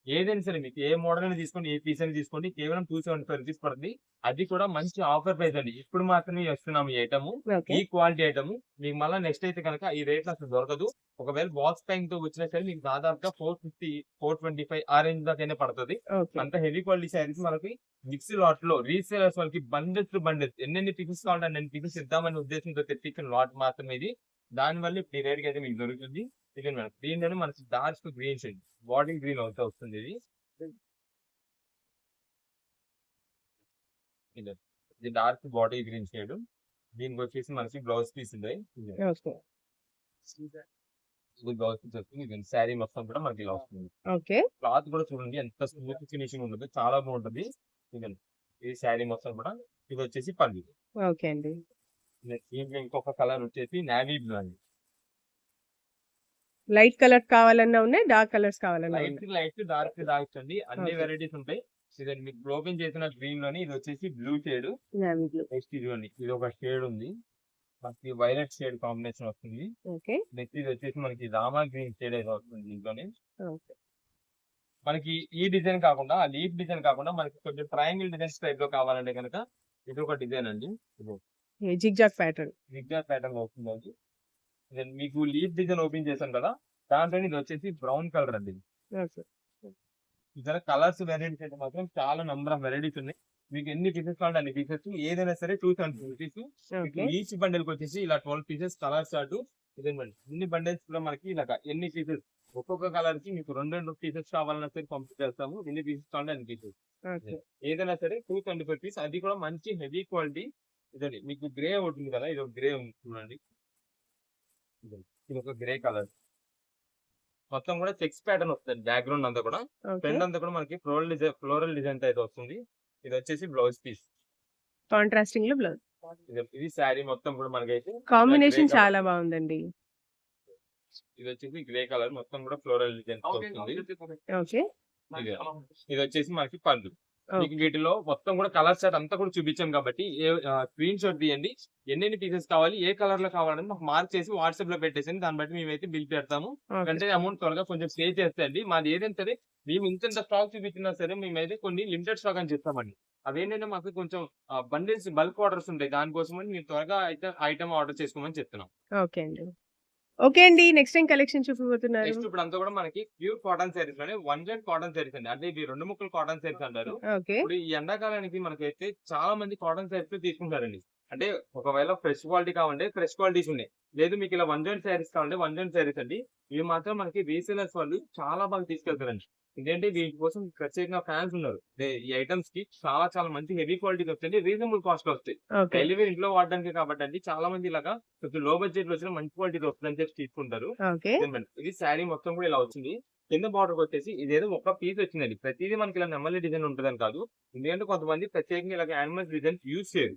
ఏదైనా సరే మీకు ఏ మోడల్ అయినా తీసుకోండి, ఏ పీస్ అయినా తీసుకోండి, కేవలం రూ. 275 పడుతుంది. అది కూడా మంచి ఆఫర్ ప్రైస్ అండి. ఇప్పుడు మాత్రమే ఇస్తున్నాము ఈ ఐటమ్. ఓకే. ఈ క్వాలిటీ ఐటమ్ మీకు మళ్ళీ నెక్స్ట్ అయితే కనుక ఈ రేట్ అసలు దొరకదు. ఒకవేళ బాక్స్ ప్యాకింగ్ తో వచ్చినా సరే మీకు దాదాపుగా 450, 425 ఆ రేంజ్ దాకైనా పడుతుంది. ఓకే. అంత హెవీ క్వాలిటీ శారీస్ మనకి మిక్స్ లాట్ లో రీసేలర్స్ వాళ్ళకి బండిల్స్ ఎన్ని పీసెస్ కావాలంటే అన్ని పీసెస్ ఇద్దామనే ఉద్దేశంతో తెప్పించిన లాట్ మాత్రమే ఇది. దానివల్ల ఇప్పుడు ఈ రేట్ కి అయితే మీకు దొరుకుతుంది. ఇది మేడం దీనిలోనే మనకి dark green shade bottle green అయితే వస్తుంది ఇది. ఇది డార్క్ బాటిల్ గ్రీన్ షేడ్. దీనికి వచ్చేసి మనకి బ్లౌజ్ పీస్ ఉంది. ఓకే. ఇది బ్లౌజ్ పీస్ వస్తుంది. ఇది శారీ మొత్తం కూడా మనకి ఇలా వస్తుంది. ఓకే. క్లాత్ కూడా చూడండి ఎంత స్మూత్ ఫినిషింగ్ ఉంటుంది. చాలా బాగుంటుంది. ఇదండి ఇది శారీ మొత్తం కూడా. ఇది వచ్చేసి పళ్ళు. ఓకే అండి. దీంట్లో ఇంకొక కలర్ వచ్చేసి నావీ బ్లూ అండి. లైట్ కలర్ కావాలన్నా ఉన్నాయి. డార్క్ కలర్స్ కావాలన్నా ఉన్నాయి. లైట్ డార్క్ డార్క్ అండి అన్ని ఓకే. వెరైటీస్ ఉంటాయి. ఇదండి మీకు ఓపెన్ చేసిన గ్రీన్ లోని ఇది వచ్చేసి blue shade. Navy blue. Next ఇదిగోండి ఇది ఒక షేడ్ ఉంది. మనకి వైలెట్ షేడ్ కాంబినేషన్ వస్తుంది. ఓకే. నెక్స్ట్ ఇది వచ్చేసి మనకి రామా గ్రీన్ షేడ్ అయితే వస్తుంది దీంట్లోనే. ఓకే. మనకి ఈ డిజైన్ కాకుండా ఆ లీఫ్ డిజైన్ కాకుండా మనకి కొంచెం ట్రయాంగిల్ డిజైన్స్ టైప్ లో కావాలంటే కనుక ఇది ఒక డిజైన్ అండి. Zigzag pattern. జిగ్జాగ్ ప్యాటర్న్ వస్తుంది. Then మీకు లీఫ్ డిజైన్ ఓపెన్ చేశాను కదా దాంట్లో ఇది వచ్చేసి బ్రౌన్ కలర్ అండి. ఓకే. ఇక్కడ కలర్స్ వెరైటీస్ అయితే మాత్రం చాలా నంబర్ ఆఫ్ వెరైటీస్ ఉన్నాయి. మీకు ఎన్ని పీసెస్ కావాలంటే అన్ని పీసెస్ ఏదైనా సరే 270 రూపీస్. ఓకే. ఈచ్ బండిల్ కి వచ్చేసి ఇలా 12 పీసెస్ కలర్ చార్ట్. ఇదేనండి ఇన్ని బండిల్స్ కూడా మనకి ఇలా ఎన్ని పీసెస్ ఒక్కొక్క కలర్ కి మీకు 2 పీసెస్ కావాలన్నా సరే పంపించేస్తాము. ఎన్ని పీసెస్ కావాలంటే అన్ని పీసెస్ ఓకే. ఏదైనా సరే 225 పీస్. అది కూడా మంచి హెవీ క్వాలిటీ. ఇదండి మీకు గ్రే ఉంటుంది కదా ఇది ఒక గ్రే ఉంది చూడండి. ఇది ఒక గ్రే కలర్ మొత్తం కూడా చెక్స్ ప్యాటర్న్ వస్తుంది. బ్యాక్గ్రౌండ్ అంతా కూడా ఓకే. ఫ్రంట్ అంతా కూడా మనకి ఫ్లోరల్ డిజైన్ అయితే వస్తుంది. ఇది వచ్చేసి బ్లౌజ్ పీస్. కాంట్రాస్టింగ్ లో బ్లౌజ్. ఇది శారీ మొత్తం కూడా మనకైతే కాంబినేషన్ colour. చాలా బాగుందండి. ఇది వచ్చేసి గ్రే కలర్ మొత్తం కూడా ఫ్లోరల్ డిజైన్ వస్తుంది. ఓకే. ఇది వచ్చేసి మనకి పళ్ళు. ఓకే. మీకు వీటిలో మొత్తం కూడా కలర్ చార్ట్ అంతా కూడా చూపించాం కాబట్టి స్క్రీన్ షాట్ తీయండి. ఎన్ని పీసెస్ కావాలి ఏ కలర్ లో కావాలని మాకు మార్క్ చేసి వాట్సాప్ లో పెట్టేసి దాన్ని బట్టి మేమైతే బిల్ పెడతాము. ఓకే. అంటే అమౌంట్ త్వరగా కొంచెం పే చేస్తాయండి. మాది ఏదైనా సరే మేము ఇంత స్టాక్ చూపించినా సరే మేమైతే కొన్ని లిమిటెడ్ స్టాక్ అని చెప్తామండి. అవేంటంటే మాకు కొంచెం బండిల్స్ బల్క్ ఆర్డర్స్ ఉంటాయి. దానికోసమని మీరు త్వరగా అయితే ఐటమ్ ఆర్డర్ చేసుకోమని చెప్తున్నాం. ఓకే అండి. ఓకే అండి. నెక్స్ట్ టైం కలెక్షన్ చూపిపోతున్నారు. నెక్స్ట్ ఇప్పుడు అంతా కూడా మనకి ప్యూర్ కాటన్ సారీస్ లోనే 1 కాటన్ సారీస్ అండి. అంటే ఇవి 2 ముక్కలు కాటన్ సారీస్ అంటారు. ఓకే. ఇప్పుడు ఈ ఎండాకాలానికి మనకైతే చాలా మంది కాటన్ సారీస్ తీసుకుంటారండి. అంటే ఒకవేళ ఫ్రెష్ క్వాలిటీ కావాలంటే ఫ్రెష్ క్వాలిటీస్ ఉన్నాయి. లేదు మీకు ఇలా 1 సారీస్ కావాలంటే 1 సారీస్ అండి. ఇవి మాత్రం మనకి రీసేలర్స్ వాళ్ళు చాలా బాగా తీసుకెళ్తారండి. ఇదేంటి వీటి కోసం ప్రత్యేకంగా ఫ్యాన్స్ ఉన్నారు. ఈ ఐటమ్స్ కి చాలా చాలా మంచి హెవీ క్వాలిటీ వస్తాయి. రీజనబుల్ కాస్ట్ లో వస్తాయి. ఓకే. డైలీ వేర్ ఇంట్లో వాడడానికి కాబట్టి అండి చాలా మంది ఇలాగా కొంచెం లో బడ్జెట్ లో వచ్చిన మంచి క్వాలిటీ వస్తుందని చెప్పి తీసుకుంటారు. ఓకే. ఇదేనండి. ఇది శారీ మొత్తం కూడా ఇలా వచ్చింది. కింద బార్డర్ వచ్చేసి ఇదేదో ఒక పీస్ వచ్చిందండి. ప్రతిదీ మనకి ఇలా నెమలి డిజైన్ ఉంటుందని కాదు. ఎందుకంటే కొంతమంది ప్రత్యేకంగా ఇలా యానిమల్ డిజైన్స్ యూజ్ చేయరు.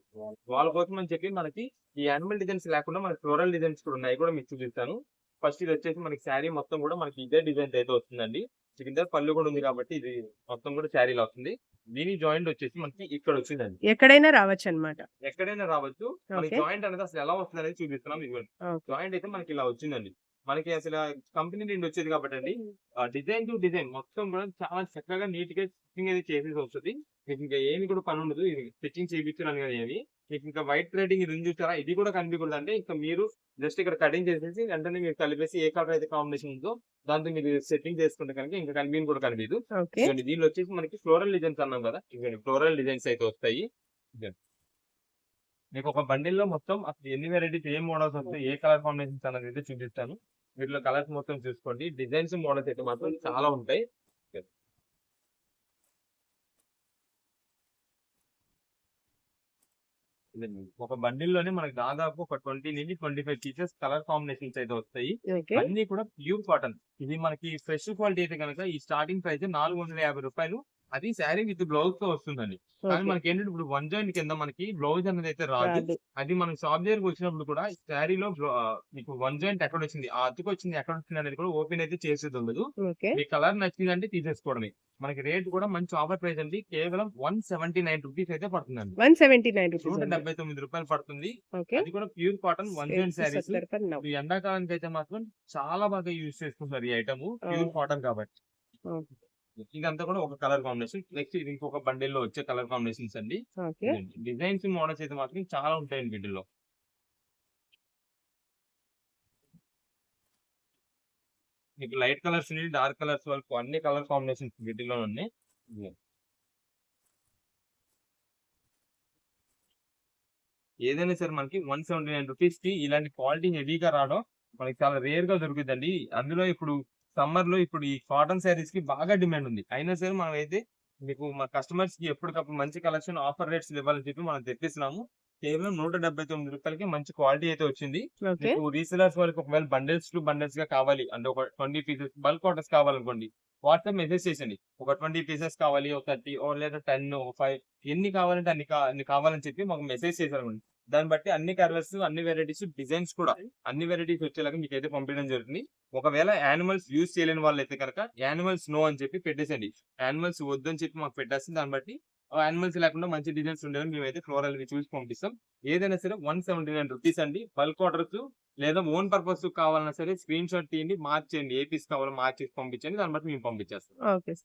వాళ్ళ కోసం అని చెప్పి మనకి ఈ యానిమల్ డిజైన్స్ లేకుండా మనకి ఫ్లోరల్ డిజైన్స్ కూడా ఉన్నాయి. కూడా మీకు చూపిస్తాను. ఫస్ట్ ఇది వచ్చేసి మనకి శారీ మొత్తం కూడా మనకి ఇదే డిజైన్ అయితే వస్తుందండి. కింద పళ్ళు కూడా ఉంది కాబట్టి ఇది మొత్తం కూడా శారీలో వస్తుంది. దీని జాయింట్ వచ్చేసి మనకి ఇక్కడ వచ్చిందండి. ఎక్కడైనా రావచ్చు అన్నమాట. ఎక్కడైనా రావచ్చు. మనకి ఓకే. జాయింట్ అనేది అసలు ఎలా వస్తుంది అనేది చూపిస్తున్నాం. ఇదిగోండి ఓకే. జాయింట్ అయితే మనకి ఇలా వచ్చిందండి. మనకి అసలు కంపెనీ నుండి వచ్చేది కాబట్టి అండి డిజైన్ టు డిజైన్ మొత్తం కూడా చాలా చక్కగా నీట్ గా స్టిచ్చింగ్ అనేది చేసేసి వస్తుంది. మీకు ఇంకా ఏమి కూడా పని ఉండదు. ఇది స్టిచ్చింగ్ చేయించడానికి కానీ ఏమి మీకు ఇంకా వైట్ థ్రెడింగ్ ఇది చూసారా ఇది కూడా కనిపించకూడదు. అంటే ఇంకా మీరు జస్ట్ ఇక్కడ కటింగ్ చేసేసి వెంటనే మీరు కలిపేసి ఏ కలర్ అయితే కాంబినేషన్ ఉందో దాంతో మీరు సెట్టింగ్ చేసుకుంటే కనుక ఇంకా కనిపించ కూడా కనిపించదు. ఓకే. ఇదిగోండి దీనిలో వచ్చేసి మనకి ఫ్లోరల్ డిజైన్స్ అన్నాం కదా. ఇదిగోండి ఫ్లోరల్ డిజైన్స్ అయితే వస్తాయి. ఇదిగోండి. మీకు ఒక బండిల్ లో మొత్తం అసలు ఎన్ని వెరైటీస్ ఏ మోడల్స్ వస్తాయి ఏ కలర్ కాంబినేషన్స్ అన్నది అయితే చూపిస్తాను. వీటిలో కలర్స్ మొత్తం చూసుకోండి. డిజైన్స్ మోడల్స్ అయితే మాత్రం చాలా ఉంటాయి. ఇదండి. ఒక బండిల్ లోనే మనకి దాదాపు ఒక 20 నుంచి 25 పీసెస్ కలర్ కాంబినేషన్స్ అయితే వస్తాయి. ఓకే. అన్ని కూడా ప్యూర్ కాటన్. ఇది మనకి ఫ్రెష్ క్వాలిటీ అయితే కనుక ఈ స్టార్టింగ్ ప్రైస్ 450 రూపాయలు. అది శారీ విత్ బ్లౌజ్ తో వస్తుందండి. కానీ ఓకే. మనకి ఏంటంటే ఇప్పుడు 1 జాయింట్ కింద మనకి బ్లౌజ్ అనేది అయితే రాదు. రాదు. అది మనం షాప్ దగ్గరకు వచ్చినప్పుడు కూడా శారీలో మీకు 1 జాయింట్ ఎక్కడ వచ్చింది ఆ అతుకు వచ్చింది ఎక్కడ వచ్చింది అనేది కూడా ఓపెన్ అయితే చేసేది ఉండదు. ఓకే. మీ కలర్ నచ్చిందంటే తీసేసుకోవడమే. మనకి రేట్ కూడా మంచి ఆఫర్ ప్రైస్ అండి. కేవలం 179 రూపీస్ అయితే పడుతుందండి. 179 రూపీస్ అండి. 179 రూపాయలు పడుతుంది. ఓకే. అది కూడా pure cotton 1 joint saris. 70 per now. ఈ ఎండాకాలానికి అయితే మాత్రం చాలా బాగా యూజ్ చేసుకుంటారు ఈ ఐటమ్ ప్యూర్ కాటన్ కాబట్టి. ఓకే. ఇదంతా కూడా ఒక కలర్ కాంబినేషన్. నెక్స్ట్ ఇది ఇంకొక బండిల్ లో వచ్చే కలర్ కాంబినేషన్స్ అండి. ఓకే. డిజైన్స్ మోడల్స్ అయితే మాత్రం చాలా ఉంటాయండి వీటిల్లో. మీకు లైట్ కలర్స్ నుండి డార్క్ కలర్స్ వరకు అన్ని కలర్ కాంబినేషన్స్ వీటిలో ఉన్నాయి. ఏదైనా సరే మనకి 179 రూపీస్ కి ఇలాంటి క్వాలిటీ హెవీగా రావడం మనకి చాలా రేర్ గా దొరుకుతుందండి. అందులో ఇప్పుడు సమ్మర్ లో ఇప్పుడు ఈ కాటన్ శారీస్ కి బాగా డిమాండ్ ఉంది. అయినా సరే మనం అయితే మీకు మా కస్టమర్స్ కి ఎప్పటికప్పుడు మంచి కలెక్షన్ ఆఫర్ రేట్స్ ఇవ్వాలని చెప్పి మనం తెప్పిస్తున్నాము. కేవలం 179 రూపాయలకి మంచి క్వాలిటీ అయితే వచ్చింది. ఓకే. మీకు రీసెలర్స్ వాళ్ళకి ఒకవేళ బండిల్స్ టు బండిల్స్ గా కావాలి అంటే ఒక 20 పీసెస్ బల్క్ ఆర్డర్స్ కావాలనుకోండి, వాట్సాప్ మెసేజ్ చేసండి. ఒక 20 పీసెస్ కావాలి, ఒక 30 లేదా 10, ఒక 5 ఎన్ని కావాలంటే అన్ని కావాలని చెప్పి మాకు మెసేజ్ చేశారనుకోండి. దాన్ని బట్టి అన్ని కలర్స్, అన్ని వెరైటీస్, డిజైన్స్ కూడా అన్ని వెరైటీస్ వచ్చేలాగా మీకు అయితే పంపించడం జరుగుతుంది. ఒకవేళ యానిమల్స్ యూజ్ చేయలేని వాళ్ళు అయితే కనుక యానిమల్స్ నో అని చెప్పి పెట్టేసండి. యానిమల్స్ వద్దని చెప్పి మాకు పెట్టేస్తుంది. దాన్ని బట్టి యానిమల్స్ లేకుండా మంచి డిజైన్స్ ఉండేవి మేమైతే ఫ్లోరల్ చూసి పంపిస్తాం. ఏదైనా సరే 179 రూపీస్ అండి. బల్క్ ఆర్డర్స్ లేదా ఓన్ పర్పస్ కావాలన్నా సరే స్క్రీన్ షాట్ తీయండి, మార్చేయండి. ఏ పీస్ కావాలో మార్చేసి పంపించండి. దాన్ని బట్టి మేము పంపించేస్తాం. ఓకే.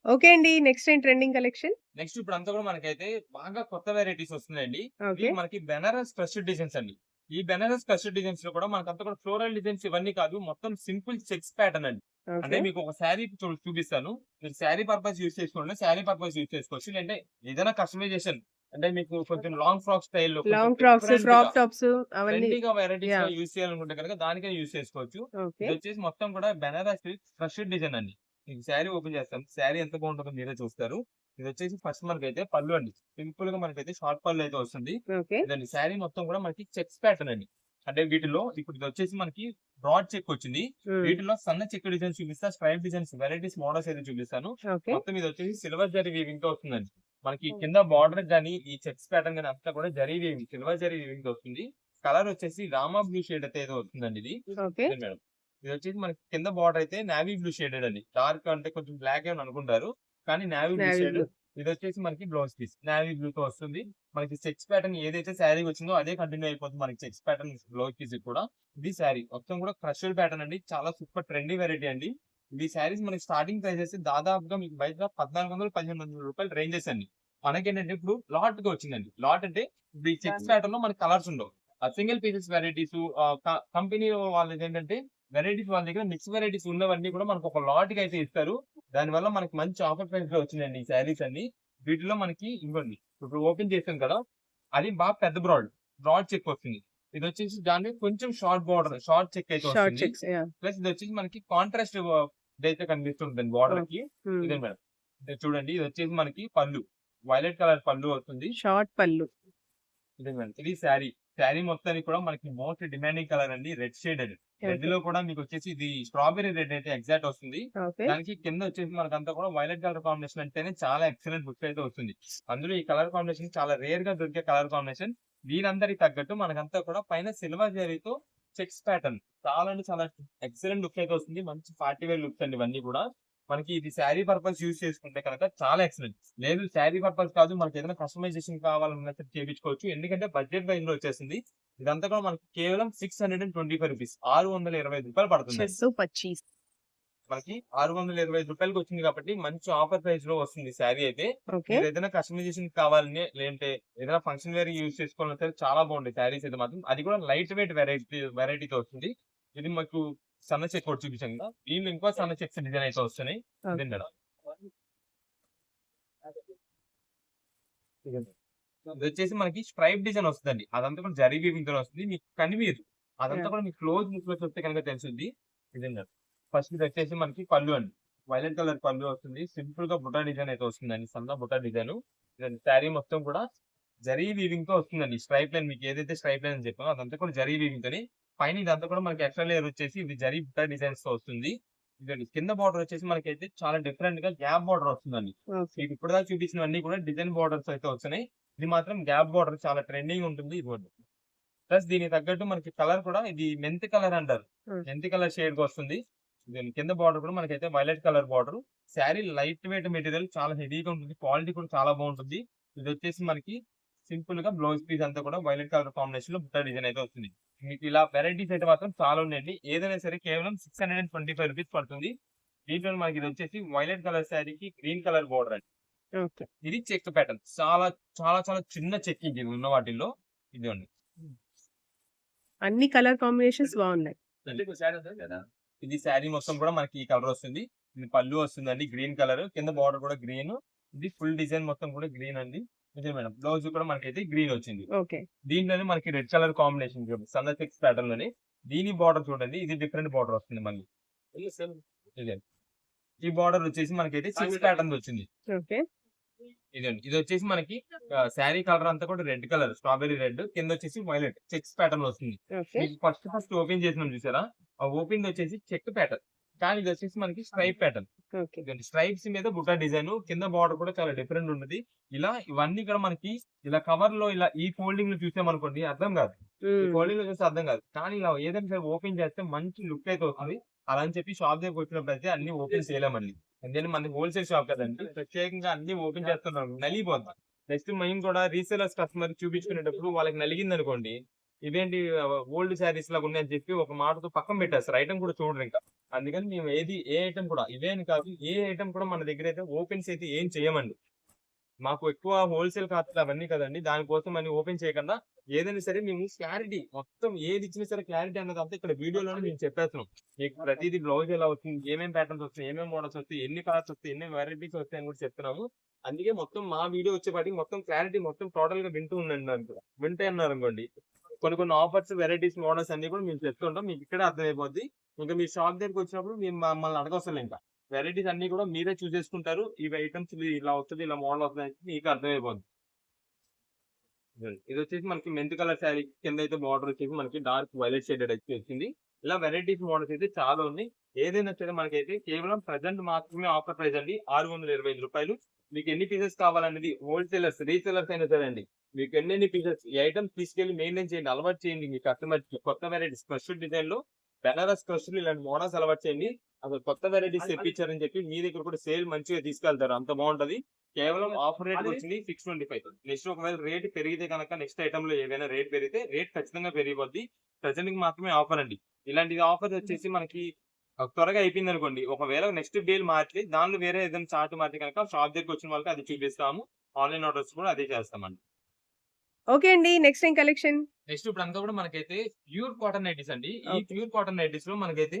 ఓకే అండి. నెక్స్ట్ ఏం ట్రెండింగ్ కలెక్షన్? నెక్స్ట్ ఇప్పుడు అంతా కూడా మనకైతే బాగా కొత్త వెరైటీస్ వస్తున్నాయండి. ఓకే. ఇవి మనకి బెనారస్ క్రష్డ్ డిజైన్స్ అండి. ఈ బెనారస్ క్రష్డ్ డిజైన్స్ లో కూడా మనకంతా కూడా ఫ్లోరల్ డిజైన్స్ ఇవన్నీ కాదు, మొత్తం సింపుల్ చెక్స్ ప్యాటర్న్ అండి. అంటే ఓకే. మీకు ఒక శారీ చూపిస్తాను. మీరు శారీ పర్పస్ యూజ్ చేసుకోండి, శారీ పర్పస్ యూజ్ చేసుకోవచ్చు. అంటే ఏదైనా కస్టమైజేషన్ అంటే మీకు కొంచెం లాంగ్ ఫ్రాక్ స్టైల్లో లాంగ్ ఫ్రాక్స్, ఫ్రాక్ టాప్స్ అవన్నీ. ట్రెండీగా వెరైటీస్ యాహ్! యూజ్ చేయాలనుకుంటే కనుక దానికే యూజ్ చేసుకోవచ్చు. ఓకే. ఇది వచ్చేసి మొత్తం కూడా బెనారస్ క్రష్డ్ డిజైన్ అండి. మీకు శారీ ఓపెన్ చేస్తాను. శారీ ఎంత బాగుంటుందో మీరే చూస్తారు. ఇది వచ్చేసి ఫస్ట్ మనకైతే పళ్ళు అండి. సింపుల్ గా మనకైతే షార్ట్ పళ్ళు అయితే వస్తుంది. ఓకే. ఇదండి శారీ మొత్తం కూడా మనకి చెక్స్ ప్యాటర్న్ అండి. అంటే వీటిలో ఇప్పుడు ఇది వచ్చేసి మనకి బ్రాడ్ చెక్ వచ్చింది. హ్మ్. వీటిలో సన్న చెక్ డిజైన్స్ చూపిస్తా, స్ట్రైప్ డిజైన్స్, వెరైటీస్ మోడల్స్ అయితే చూపిస్తాను. ఓకే. మొత్తం ఇది వచ్చేసి సిల్వర్ జరీ వీవింగ్ తో వస్తుందండి. మనకి కింద బార్డర్ గానీ ఈ చెక్స్ ప్యాటర్న్ గానీ అంతా కూడా zari weaving, silver zari weaving తో వస్తుంది. కలర్ వచ్చేసి రామా బ్లూ షేడ్ అయితే ఏదో వస్తుందండి ఇది. ఓకే. ఇదే మేడం. ఇది వచ్చేసి మనకి కింద బార్డర్ అయితే నావీ బ్లూ షేడెడ్ అండి. డార్క్ అంటే కొంచెం బ్లాక్ ఏమని అనుకుంటారు, కానీ navy blue navy shade. Blue. ఇది వచ్చేసి మనకి బ్లౌజ్ పీస్ నావీ బ్లూ తో వస్తుంది. మనకి చెక్స్ ప్యాటర్న్ ఏదైతే శారీ వచ్చిందో అదే కంటిన్యూ అయిపోతుంది మనకి చెక్స్ ప్యాటర్న్ బ్లౌజ్ పీస్ కూడా. ఇది శారీ మొత్తం కూడా క్రషర్ ప్యాటర్న్ అండి. చాలా సూపర్ ట్రెండీ వెరైటీ అండి. ఈ శారీస్ మనకి స్టార్టింగ్ ప్రైసెస్ దాదాపుగా మీకు బయట 1400-1500 రూపాయలు రేంజెస్ అండి. మనకేంటంటే ఇప్పుడు లాట్ గా వచ్చిందండి. లాట్ అంటే ఇప్పుడు ఈ చెక్స్ ప్యాటర్న్ లో మనకి కలర్స్ ఉండవు. ఆ సింగిల్ పీసెస్ వెరైటీస్ కంపెనీ వాళ్ళది ఏంటంటే వెరైటీస్ వాళ్ళ దగ్గర మిక్స్ వెరైటీస్ ఉన్నవన్నీ కూడా మనకు ఒక లాట్ కి అయితే ఇస్తారు. దానివల్ల మనకి మంచి ఆఫర్ ప్రైస్ లో వచ్చిందండి ఈ శారీస్ అన్ని. వీటిలో మనకి ఇంకోండి ఇప్పుడు ఓపెన్ చేసాం కదా, అది బాగా పెద్ద బ్రాడ్ చెక్ వస్తుంది. ఇది వచ్చేసి దాని కొంచెం షార్ట్ బార్డర్, షార్ట్ చెక్ అయితే షార్ట్ వస్తుంది. చెక్స్. యాహ్! ప్లస్ ఇది వచ్చేసి మనకి కాంట్రాస్ట్ అయితే కనిపిస్తుంటుంది బార్డర్ కి. హ్మ్. ఇదే మేడం. ఇది చూడండి, ఇది వచ్చేసి మనకి పళ్ళు, వైలెట్ కలర్ పళ్ళు వస్తుంది. షార్ట్ పళ్ళు. ఇదే మేడం. ఇది శారీ. శారీ మొత్తానికి కూడా మనకి మోస్ట్ డిమాండింగ్ కలర్ అండి, రెడ్ షేడెడ్. Red okay. లో కూడా మీకు వచ్చేసి ఇది స్ట్రాబెరీ రెడ్ అయితే ఎగ్జాక్ట్ వస్తుంది. ఓకే. దానికి కింద వచ్చేసి మనకంతా కూడా వైలెట్ కలర్ కాంబినేషన్ అంటేనే చాలా ఎక్సలెంట్ లుక్ అయితే వస్తుంది. అందులో ఈ కలర్ కాంబినేషన్ చాలా రేర్ గా దొరికే కలర్ కాంబినేషన్. దీనందరికి తగ్గట్టు మనకంతా కూడా పైన సిల్వర్ జరీతో చెక్స్ ప్యాటర్న్ చాలా అంటే చాలా ఎక్సలెంట్ లుక్ అయితే వస్తుంది. మంచి పార్టీ వేర్ లుక్స్ అండి ఇవన్నీ కూడా. మనకి ఇది శారీ పర్పస్ యూజ్ చేసుకుంటే కనుక చాలా ఎక్సలెంట్. లేదు శారీ పర్పస్ కాదు, మనకి ఏదైనా కస్టమైజేషన్ కావాలన్నా చేయించుకోవచ్చు. ఎందుకంటే బడ్జెట్ రేంజ్ లో వచ్చేసింది. ఇదంతా కూడా మనకి కేవలం 625 రూపీస్, 625 రూపాయలు పడుతుంది. 625. మనకి 625 రూపాయలకి వచ్చింది కాబట్టి మంచి ఆఫర్ ప్రైస్ లో వస్తుంది శారీ అయితే. ఓకే. మీరు ఏదైనా కస్టమైజేషన్ కావాలని లేదంటే ఏదైనా ఫంక్షన్ వేర్ యూజ్ చేసుకోవాలని సరే చాలా బాగుంటాయి శారీస్ అయితే మాత్రం. అది కూడా లైట్ వెయిట్ వెరైటీతో వస్తుంది. ఇది మాకు సన్న చెక్ ఒకటి చూపించాం కదా, దీనిలో ఇంకో సన్న చెక్స్ డిజైన్ అయితే వస్తున్నాయి. ఇదే మేడం. ఇది వచ్చేసి మనకి స్ట్రైప్ డిజైన్ వస్తుందండి. అదంతా కూడా జరీ వీవింగ్ తో వస్తుంది. మీకు కనిపించదు, అదంతా యాహ్! కూడా మీకు క్లోజ్ లుక్ లో చూస్తే కనుక తెలుస్తుంది. ఇదే మేడం. ఫస్ట్ ఇది వచ్చేసి మనకి పళ్ళు అండి. వైలెట్ కలర్ పళ్ళు వస్తుంది. సింపుల్ గా బుటా డిజైన్ అయితే వస్తుందండి, సన్న బుటా డిజైన్. శారీ మొత్తం కూడా జరీ వీవింగ్ తో వస్తుందండి. స్ట్రైప్ లైన్ మీకు ఏదైతే స్ట్రైప్ లైన్ అని చెప్పామో అదంతా కూడా జరీ వీవింగ్ తోని. పైన ఇదంతా కూడా మనకి ఎక్స్ట్రా లేయర్ వచ్చేసి ఇది జరీ బుటా డిజైన్స్ తో వస్తుంది. ఇదండి కింద బార్డర్ వచ్చేసి మనకైతే చాలా డిఫరెంట్ గా గ్యాప్ బార్డర్ వస్తుందండి. ఓకే. మీకు ఇప్పుడు దాకా చూపించినవన్నీ కూడా డిజైన్ బార్డర్స్ అయితే వస్తున్నాయి. ఇది మాత్రం గ్యాప్ బార్డర్ చాలా ట్రెండింగ్ ఉంటుంది. ఇది ప్లస్ దీనికి తగ్గట్టు మనకి కలర్ కూడా ఇది మెంతి కలర్ అంటారు. హ్మ్. మెంతి కలర్ షేడ్ గా వస్తుంది. దీని కింద బార్డర్ కూడా మనకైతే violet colour border. Sari light weight material, చాలా హెవీగా ఉంటుంది. క్వాలిటీ కూడా చాలా బాగుంటుంది. ఇది వచ్చేసి మనకి సింపుల్ గా బ్లౌజ్ పీస్ అంతా కూడా వైలెట్ కలర్ కాంబినేషన్ లో బుట్ట డిజైన్ అయితే వస్తుంది. మీకు ఇలా వెరైటీస్ అయితే మాత్రం చాలా ఉన్నాయండి. ఏదైనా సరే కేవలం 625 రూపీస్ పడుతుంది. దీంట్లో మనకి ఇది వచ్చేసి వైలెట్ కలర్ శారీకి గ్రీన్ కలర్ బార్డర్ అండి. ఓకే. ఇది చెక్ ప్యాటర్న్, చాలా చాలా చాలా చిన్న చెక్ ఇది ఉన్న వాటిల్లో. ఇదిగోండి. అన్ని కలర్ కాంబినేషన్స్ బాగున్నాయి. ఇది శారీ మొత్తం కూడా మనకి ఈ కలర్ వస్తుంది. ఇది పళ్ళు వస్తుందండి గ్రీన్ కలర్, కింద బార్డర్ కూడా గ్రీన్. ఇది ఫుల్ డిజైన్ మొత్తం కూడా గ్రీన్ అండి. ఇదే మేడం. బ్లౌజ్ కూడా మనకైతే గ్రీన్ వచ్చింది. ఓకే. దీంట్లోనే మనకి రెడ్ కలర్ కాంబినేషన్ సన్న చెక్స్ ప్యాటర్న్ లోని. దీని బార్డర్ చూడండి, ఇది డిఫరెంట్ బార్డర్ వస్తుంది మళ్ళీ. ఇదే ఈ బార్డర్ వచ్చేసి మనకైతే చెక్స్ ప్యాటర్న్ వచ్చింది. ఓకే. ఇదండి. ఇది వచ్చేసి మనకి శారీ కలర్ అంతా కూడా రెడ్ కలర్, స్ట్రాబెర్రీ రెడ్. కింద వచ్చేసి వైలెట్ చెక్స్ ప్యాటర్న్ వస్తుంది. ఓకే. మీకు ఫస్ట్ ఓపెన్ చేసినాం చూసారా? ఆ ఓపెన్ వచ్చేసి చెక్ ప్యాటర్న్. కానీ ఇది వచ్చేసి మనకి స్ట్రైప్ ప్యాటర్న్. ఓకే. ఇదండి. స్ట్రైప్స్ మీద బుట్ట డిజైన్. కింద బార్డర్ కూడా చాలా డిఫరెంట్ ఉన్నది. ఇలా ఇవన్నీ కూడా మనకి ఇలా కవర్ లో ఇలా ఈ ఫోల్డింగ్ లో చూసామనుకోండి అర్థం కాదు. ఈ హ్మ్. ఫోల్డింగ్ లో చూస్తే అర్థం కాదు. కానీ ఇలా ఏదైనా సరే ఓపెన్ చేస్తే మంచి లుక్ అయితే వస్తుంది. అలా అని చెప్పి షాప్ దగ్గరికి వచ్చినప్పుడు అయితే అన్ని ఓపెన్ చేయలేమండి. ఎందుకంటే మనది హోల్సేల్ షాప్ కదండి. ప్రత్యేకంగా అన్ని ఓపెన్ చేస్తున్నాం నలిగిపోతాం. నెక్స్ట్ మేము కూడా రీసేలర్స్ కస్టమర్ చూపించుకునేటప్పుడు వాళ్ళకి నలిగింది అనుకోండి, ఇవేంటి ఓల్డ్ శారీస్ లాగా ఉన్నాయని చెప్పి ఒక మాటతో పక్కన పెట్టేస్తారు. ఐటమ్ కూడా చూడరు ఇంకా. అందుకని మేము ఏ ఐటమ్ కూడా ఇవే అని కాదు, ఏ ఐటమ్ కూడా మన దగ్గర అయితే ఓపెన్స్ అయితే ఏం చేయమండి. మాకు ఎక్కువ హోల్సేల్ ఖాతాలు అవన్నీ కదండి. దానికోసం అని ఓపెన్ చేయకుండా ఏదైనా సరే మేము క్లారిటీ మొత్తం ఏది ఇచ్చినా సరే క్లారిటీ అన్నది అంతా ఇక్కడ వీడియోలోనే మేము చెప్పేస్తున్నాం. మీకు ప్రతిదీ బ్లౌజ్ ఎలా వస్తుంది, ఏమేమి ప్యాటర్న్స్ వస్తాయి, ఏమేమి మోడల్స్ వస్తాయి, ఎన్ని కలర్స్ వస్తాయి, ఎన్ని వెరైటీస్ వస్తాయి అని కూడా చెప్తున్నాము. అందుకే మొత్తం మా వీడియో వచ్చేపాటికి మొత్తం క్లారిటీ మొత్తం టోటల్ గా వింటూ ఉండండి. అనుకో వింటే అన్నారు అనుకోండి, కొన్ని ఆఫర్స్, వెరైటీస్, మోడల్స్ అన్ని కూడా మేము చెప్తుంటాం. మీకు ఇక్కడే అర్థమైపోద్ది. ఇంకా మీ షాప్ దగ్గరికి వచ్చినప్పుడు మేము మమ్మల్ని అడగవసరం ఇంకా. వెరైటీస్ అన్ని కూడా మీరే చూస్ చేసుకుంటారు. ఇవి ఐటమ్స్ ఇలా వస్తుంది, ఇలా మోడల్ వస్తుంది అని మీకు అర్థమైపోద్ది. ఇది వచ్చేసి మనకి మెంత్ కలర్ శారీ కింద అయితే బార్డర్ వచ్చేసి మనకి డార్క్ వైలెట్ షేడెడ్ అయితే వచ్చింది. ఇలా వెరైటీస్ మోడల్స్ అయితే చాలా ఉన్నాయి. ఏదైనా సరే మనకైతే కేవలం ప్రజెంట్ మాత్రమే ఆఫర్ ప్రైస్ అండి, 625 రూపాయలు. మీకు ఎన్ని పీసెస్ కావాలనేది హోల్సేలర్స్, రీసేలర్స్ అయినా సరే అండి, మీకు ఎన్ని పీసెస్ ఈ ఐటమ్స్ తీసుకెళ్లి మెయింటైన్ చేయండి, అలవాటు చేయండి మీ కస్టమర్ కి. కొత్త వెరైటీస్ క్రష్ డిజైన్ లో బెనారస్ క్రష్ ఇలాంటి మోడల్స్ అలవాటు చేయండి. అసలు కొత్త వెరైటీస్ తెప్పించారని చెప్పి మీ దగ్గర కూడా సేల్ మంచిగా తీసుకెళ్తారు. అంత బాగుంటది. కేవలం ఆఫర్ రేట్ వచ్చింది 625. నెక్స్ట్ ఒకవేళ రేట్ పెరిగితే కనుక నెక్స్ట్ ఐటమ్ లో ఏదైనా రేట్ పెరిగితే రేట్ ఖచ్చితంగా పెరిగిపోద్ది. ప్రజెంట్ కి మాత్రమే ఆఫర్ అండి. ఇలాంటి ఆఫర్ వచ్చేసి మనకి త్వరగా అయిపోయింది అనుకోండి, ఒకవేళ నెక్స్ట్ డేల్ మార్చి దానిలో వేరే ఏదైనా చార్ట్ మార్చి కనుక షాప్ దగ్గరికి వచ్చిన వాళ్ళకి అది చూపిస్తాము. ఆన్లైన్ ఆర్డర్స్ కూడా అదే చేస్తామండి. ఓకే అండి. నెక్స్ట్ ఏం కలెక్షన్? నెక్స్ట్ ఇప్పుడు అంతా కూడా మనకైతే ప్యూర్ కాటన్ నైటీస్ అండి. ఈ ఓకే. ప్యూర్ కాటన్ నైటీస్ లో మనకైతే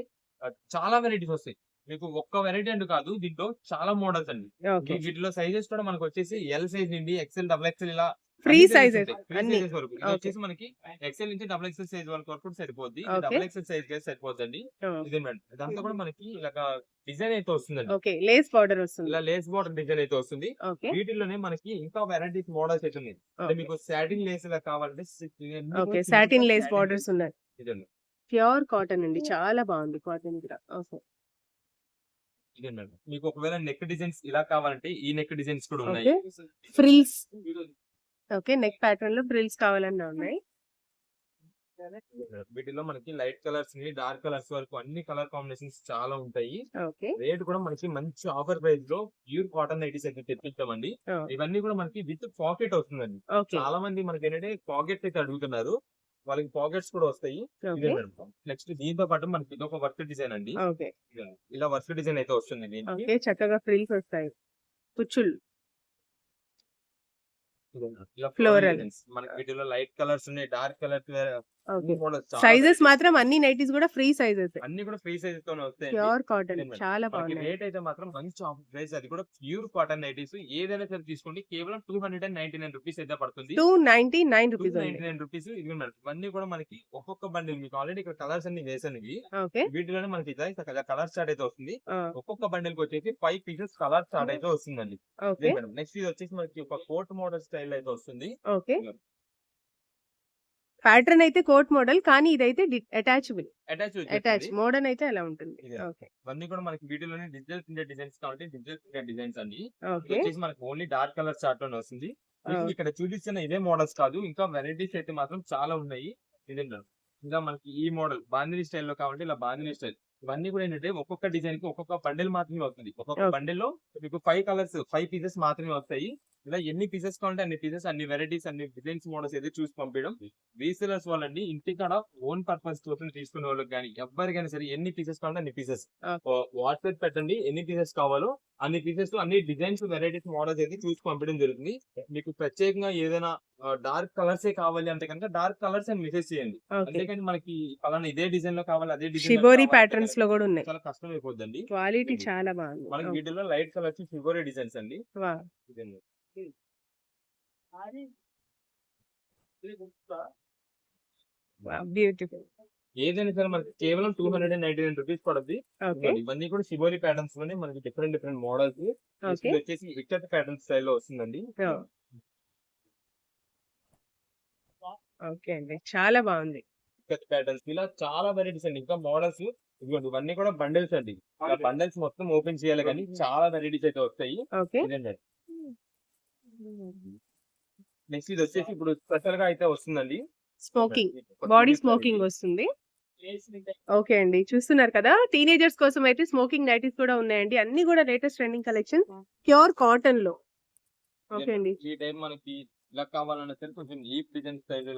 చాలా వెరైటీస్ వస్తాయి. మీకు ఒక్క వెరైటీ అంటూ కాదు, దీంట్లో చాలా మోడల్స్ అండి. ఓకే. వీటిలో సైజెస్ కూడా మనకు వచ్చేసి ఎల్ సైజ్ నుండి ఎక్సెల్, డబుల్ ఎక్సెల్ ఇలా ఫ్రీ అన్ని సైజెస్ సైజెస్ ఉంటాయి. ఫ్రీ అన్ని. సైజెస్ వరకు. ఇది ఓకే. వచ్చేసి మనకి ఎక్సెల్ నుంచి డబుల్ ఎక్సెల్ సైజ్ వరకు సరిపోద్ది. ఇది ఓకే. డబుల్ ఎక్సెల్ సైజ్ కి సరిపోద్దండి. ఆ! ఇదే మేడం. ఇదంతా కూడా మనకి ఇలా డిజైన్ అయితే వస్తుందండి. ఓకే. లేస్ బార్డర్ వస్తుంది. ఇలా లేస్ బార్డర్ డిజైన్ అయితే వస్తుంది. ఓకే. వీటిల్లోనే మనకి ఇంకా వెరైటీస్ మోడల్స్ అయితే ఉన్నాయి. అంటే ఓకే. మీకు సాటిన్ లేస్ ఇలా కావాలంటే ఇవన్నీ ఓకే. కూడా satin simple Lay's satin borders ఉన్నాయి. ఇదండి. ప్యూర్ కాటన్ అండి. చాలా బాగుంది కాటన్ కూడా. ఓకే. ఇదేనండి. మీకు ఒకవేళ నెక్ డిజైన్స్ ఇలా కావాలంటే ఈ నెక్ డిజైన్స్ కూడా ఉన్నాయి. Okay. Frills. Okay. Neck pattern లో ఫ్రిల్స్ కావాలన్నా ఉన్నాయి. వీటిలో మనకి లైట్ కలర్స్ ని డార్క్ కలర్స్ వరకు అన్ని కలర్ కాంబినేషన్స్ చాలా ఉంటాయి. ఓకే. రేట్ కూడా మనకి మంచి ఆఫర్ ప్రైస్ లో ప్యూర్ కాటన్ నైటీస్ అయితే తెప్పించామండి. ఆ! ఇవన్నీ కూడా మనకి విత్ పాకెట్ వస్తుందండి. ఓకే. చాలా మంది మనకి ఏంటంటే పాకెట్స్ అయితే అడుగుతున్నారు. వాళ్ళకి పాకెట్స్ కూడా వస్తాయి. ఇదే ఓకే. మేడం. నెక్స్ట్ దీంతో పాటు మనకి ఇదొక వర్క్ డిజైన్ అండి. ఓకే. ఇలా వర్క్ డిజైన్ అయితే వస్తుంది దీనికి. ఓకే. చక్కగా ఫ్రిల్స్ వస్తాయి. కుచ్చుళ్ళు. ఇలా ఫ్లోరల్ ఫ్లోరల్. డిజైన్స్. మనకి వీటిలో లైట్ కలర్స్ ఉన్నాయి, డార్క్ కలర్స్, ఓకే. మోడల్స్ చాలా సైజెస్ varieties మాత్రం అన్ని నైటీస్ కూడా ఫ్రీ సైజెస్. అన్ని కూడా ఫ్రీ సైజెస్ తోనే వస్తాయండి. ప్యూర్ కాటన్ ఇదే మేడం. చాలా మనకి బాగున్నాయి. రేట్ అయితే మాత్రం మంచి ఆఫర్ ప్రైస్, అది కూడా ప్యూర్ కాటన్ నైటీస్. ఏదైనా సరే తీసుకోండి, కేవలం 299 రూపీస్ అయితే పడుతుంది. 299 రూపీస్ ఓన్లీ. 299 రూపీస్. ఇది మేడం. ఇవన్నీ కూడా మనకి ఒక్కొక్క బండిల్ మీకు ఆల్రెడీ ఇక్కడ కలర్స్ అన్ని వేసాను. ఇవి ఓకే. వీటిలోనే మనకి కలర్ స్టార్ట్ అయితే వస్తుంది. ఆ! ఒక్కొక్క బండిల్ కి వచ్చేసి 5 పీసెస్ కలర్ స్టార్ట్ అయితే వస్తుందండి. ఇదే ఓకే. మేడం. నెక్స్ట్ ఇది వచ్చేసి మనకి ఒక కోట్ మోడల్ స్టైల్ అయితే వస్తుంది. ఓకే. ప్యాటర్న్ అయితే కోట్ మోడల్ కానీ ఇదైతే అటాచబుల్. అటాచ్ అటాచ్ వచ్చేసింది. మోడర్న్ అయితే అలా ఉంటుంది. ఇదే. ఓకే. ఇవన్నీ కూడా మనకి వీటిలోనే డిజిటల్ ప్రింటెడ్ డిజైన్స్ కావాలంటే డిజిటల్ ప్రింటెడ్ డిజైన్స్ అండి. ఇది ఓకే. వచ్చేసి మనకి ఓన్లీ డార్క్ కలర్ చార్ట్ లోనే వస్తుంది. మీకు ఆ! ఇక్కడ చూపిస్తున్న ఇదే మోడల్స్ కాదు, ఇంకా వెరైటీస్ అయితే మాత్రం చాలా ఉన్నాయి. ఇదే మేడం. ఇంకా మనకి ఈ మోడల్ బాందిని స్టైల్లో కావాలంటే ఇలా బాందిని స్టైల్. ఇవన్నీ కూడా ఏంటంటే ఒక్కొక్క డిజైన్ కి ఒక్కొక్క బండిల్ మాత్రమే వస్తుంది. ఒక్కొక్క ఓకే. బండిల్ లో మీకు 5 కలర్స్, 5 పీసెస్ మాత్రమే వస్తాయి. ఇలా ఎన్ని పీసెస్ కావాలంటే అన్ని పీసెస్, అన్ని వెరైటీస్, అన్ని డిజైన్స్, మోడల్స్ అయితే చూసి పంపించడం. రీసేలర్స్ వాళ్ళండి ఇంటికాడ ఓన్ పర్పస్ కోసం తీసుకునే వాళ్ళకి కానీ ఎవరికైనా సరే ఎన్ని పీసెస్ కావాలంటే అన్ని పీసెస్ ఓకే. వాట్సాప్ పెట్టండి. ఎన్ని పీసెస్ కావాలో అన్ని పీసెస్, అన్ని డిజైన్స్, వెరైటీస్, మోడల్స్ అయితే చూసి పంపించడం జరుగుతుంది. మీకు ప్రత్యేకంగా ఏదైనా డార్క్ కలర్స్ కావాలి అంటే కనుక డార్క్ కలర్స్ అని మెసేజ్ చేయండి. ఓకే. అంతేకాని మనకి పలానా ఇదే డిజైన్ లో కావాలి, అదే డిజైన్ లో షిబోరి కావాలి ప్యాటర్న్స్ లో కూడా ఉన్నాయి. చాలా కష్టం అయిపోద్దండి. క్వాలిటీ చాలా బాగుంది. మనకి ఓకే. వీటిలో లైట్ కలర్స్ ఫిగోరీ డిజైన్స్ అండి. వావ్! ఇదండి. వావ్! బ్యూటిఫుల్. ఏదైనా సరే మనకి కేవలం 299 రూపీస్ పడుద్ది. ఓకే. ఇదిగోండి ఇవన్నీ కూడా షిబోరి ప్యాటర్న్స్ లోనే మనకి డిఫరెంట్ మోడల్స్. ఓకే. ఇది వచ్చేసి ఇక్కత్ ప్యాటర్న్ స్టైల్లో వస్తుందండి. ఓకే అండి. చాలా బాగుంది. ఇక్కత్ ప్యాటర్న్స్ ఇలా చాలా వెరైటీస్ అండి. ఇంకా మోడల్స్ ఇదిగోండి ఇవన్నీ కూడా బండిల్స్ అండి. బండిల్స్ మొత్తం ఓపెన్ చేయాలి కానీ చాలా వెరైటీస్ అయితే వస్తాయి. ఓకే. ఇదండి. నెక్స్ట్ ఇది వచ్చేసి ఇప్పుడు స్పెషల్ గా అయితే వస్తుందండి. స్మోకింగ్ బాడీ స్మోకింగ్ వస్తుంది. ఓకే అండి. చూస్తున్నారు కదా! టీనేజర్స్ కోసం అయితే స్మోకింగ్ నైటీస్ కూడా ఉన్నాయండి. అన్ని కూడా లేటెస్ట్ ట్రెండింగ్ కలెక్షన్. ప్యూర్ కాటన్‌లో. ఓకే అండి. ఈ టైం మనకి ఇలా కావాలన్నా సరే కొంచెం లీఫ్ డిజైన్ స్టైల్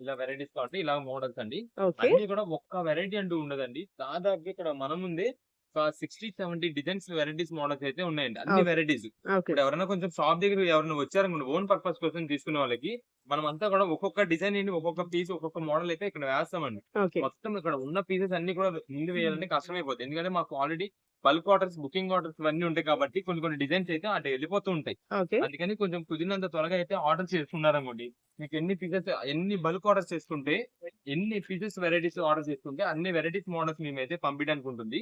ఇలా వెరైటీస్ కాబట్టి ఇలా మోడల్స్ అండి. ఓకే. అన్ని కూడా ఒక్క వెరైటీ అంటూ ఉండదండి. దాదాపుగా ఇక్కడ మన ముందే ఒక 60, 70 డిజైన్స్ వెరైటీస్ మోడల్స్ అయితే ఉన్నాయండి. అన్ని ఓకే. వెరైటీస్. ఓకే. ఇప్పుడు ఎవరైనా కొంచెం షాప్ దగ్గర ఎవరైనా వచ్చారనుకోండి ఓన్ పర్పస్ కోసం తీసుకునే వాళ్ళకి మనం అంతా కూడా ఒక్కొక్క డిజైన్ ఏంటి ఒక్కొక్క పీస్ ఒక్కొక్క మోడల్ అయితే ఇక్కడ వేస్తామండి. ఓకే. మొత్తం ఇక్కడ ఉన్న పీసెస్ అన్ని కూడా ముందు వేయాలంటే కష్టమైపోతుంది. ఎందుకంటే మాకు already bulk orders, booking orders ఇవన్నీ ఉంటాయి కాబట్టి కొన్ని డిజైన్స్ అయితే అటు వెళ్ళిపోతూ ఉంటాయి. ఓకే. అందుకని కొంచెం కుదిరినంత త్వరగా అయితే ఆర్డర్ చేసుకున్నారనుకోండి మీకు ఎన్ని బల్క్ ఆర్డర్స్ చేసుకుంటే ఎన్ని పీసెస్ వెరైటీస్ ఆర్డర్ చేసుకుంటే అన్ని వెరైటీస్ మోడల్స్ మేమైతే పంపించడానికి ఉంటుంది.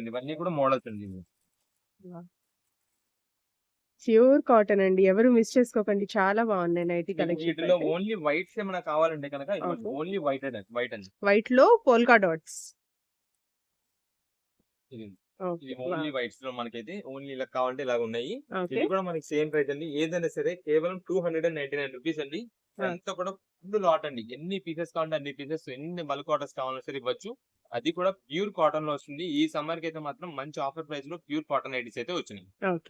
ఇవన్నీ కూడా మోడల్స్ అండి. ప్యూర్ కాటన్ అండి. ఎవరు మిస్ చేసుకోకండి. చాలా బాగున్నాయి నైటీ మీకు కలెక్షన్స్ వీటిలో అయితే. ఓన్లీ వైట్స్ ఏమైనా కావాలంటే కనుక ఓకే. ఓన్లీ వైట్ అండి. వైట్‌లో పోల్కా డాట్స్. ఇది ఓకే. ఇది ఓన్లీ వైట్స్ లో మనకైతే ఓన్లీ ఇలా కావాలంటే ఇలాగ ఉన్నాయి. ఓకే. ఇది కూడా మనకి సేమ్ ప్రైస్ అండి. ఏదైనా సరే కేవలం 299 రూపీస్ అండి. అంతా కూడా ఫుల్ లాట్ అండి. ఎన్ని పీసెస్ కావాలంటే అన్ని పీసెస్ ఎన్ని బల్క్ ఆర్డర్స్ కావాలన్నా సరే ఇవ్వచ్చు. అది కూడా ప్యూర్ కాటన్ లో వస్తుంది. ఈ సమ్మర్ కి అయితే మాత్రం మంచి ఆఫర్ ప్రైస్ లో ప్యూర్ కాటన్ నైటీస్ అయితే వచ్చినాయి. ఓకే.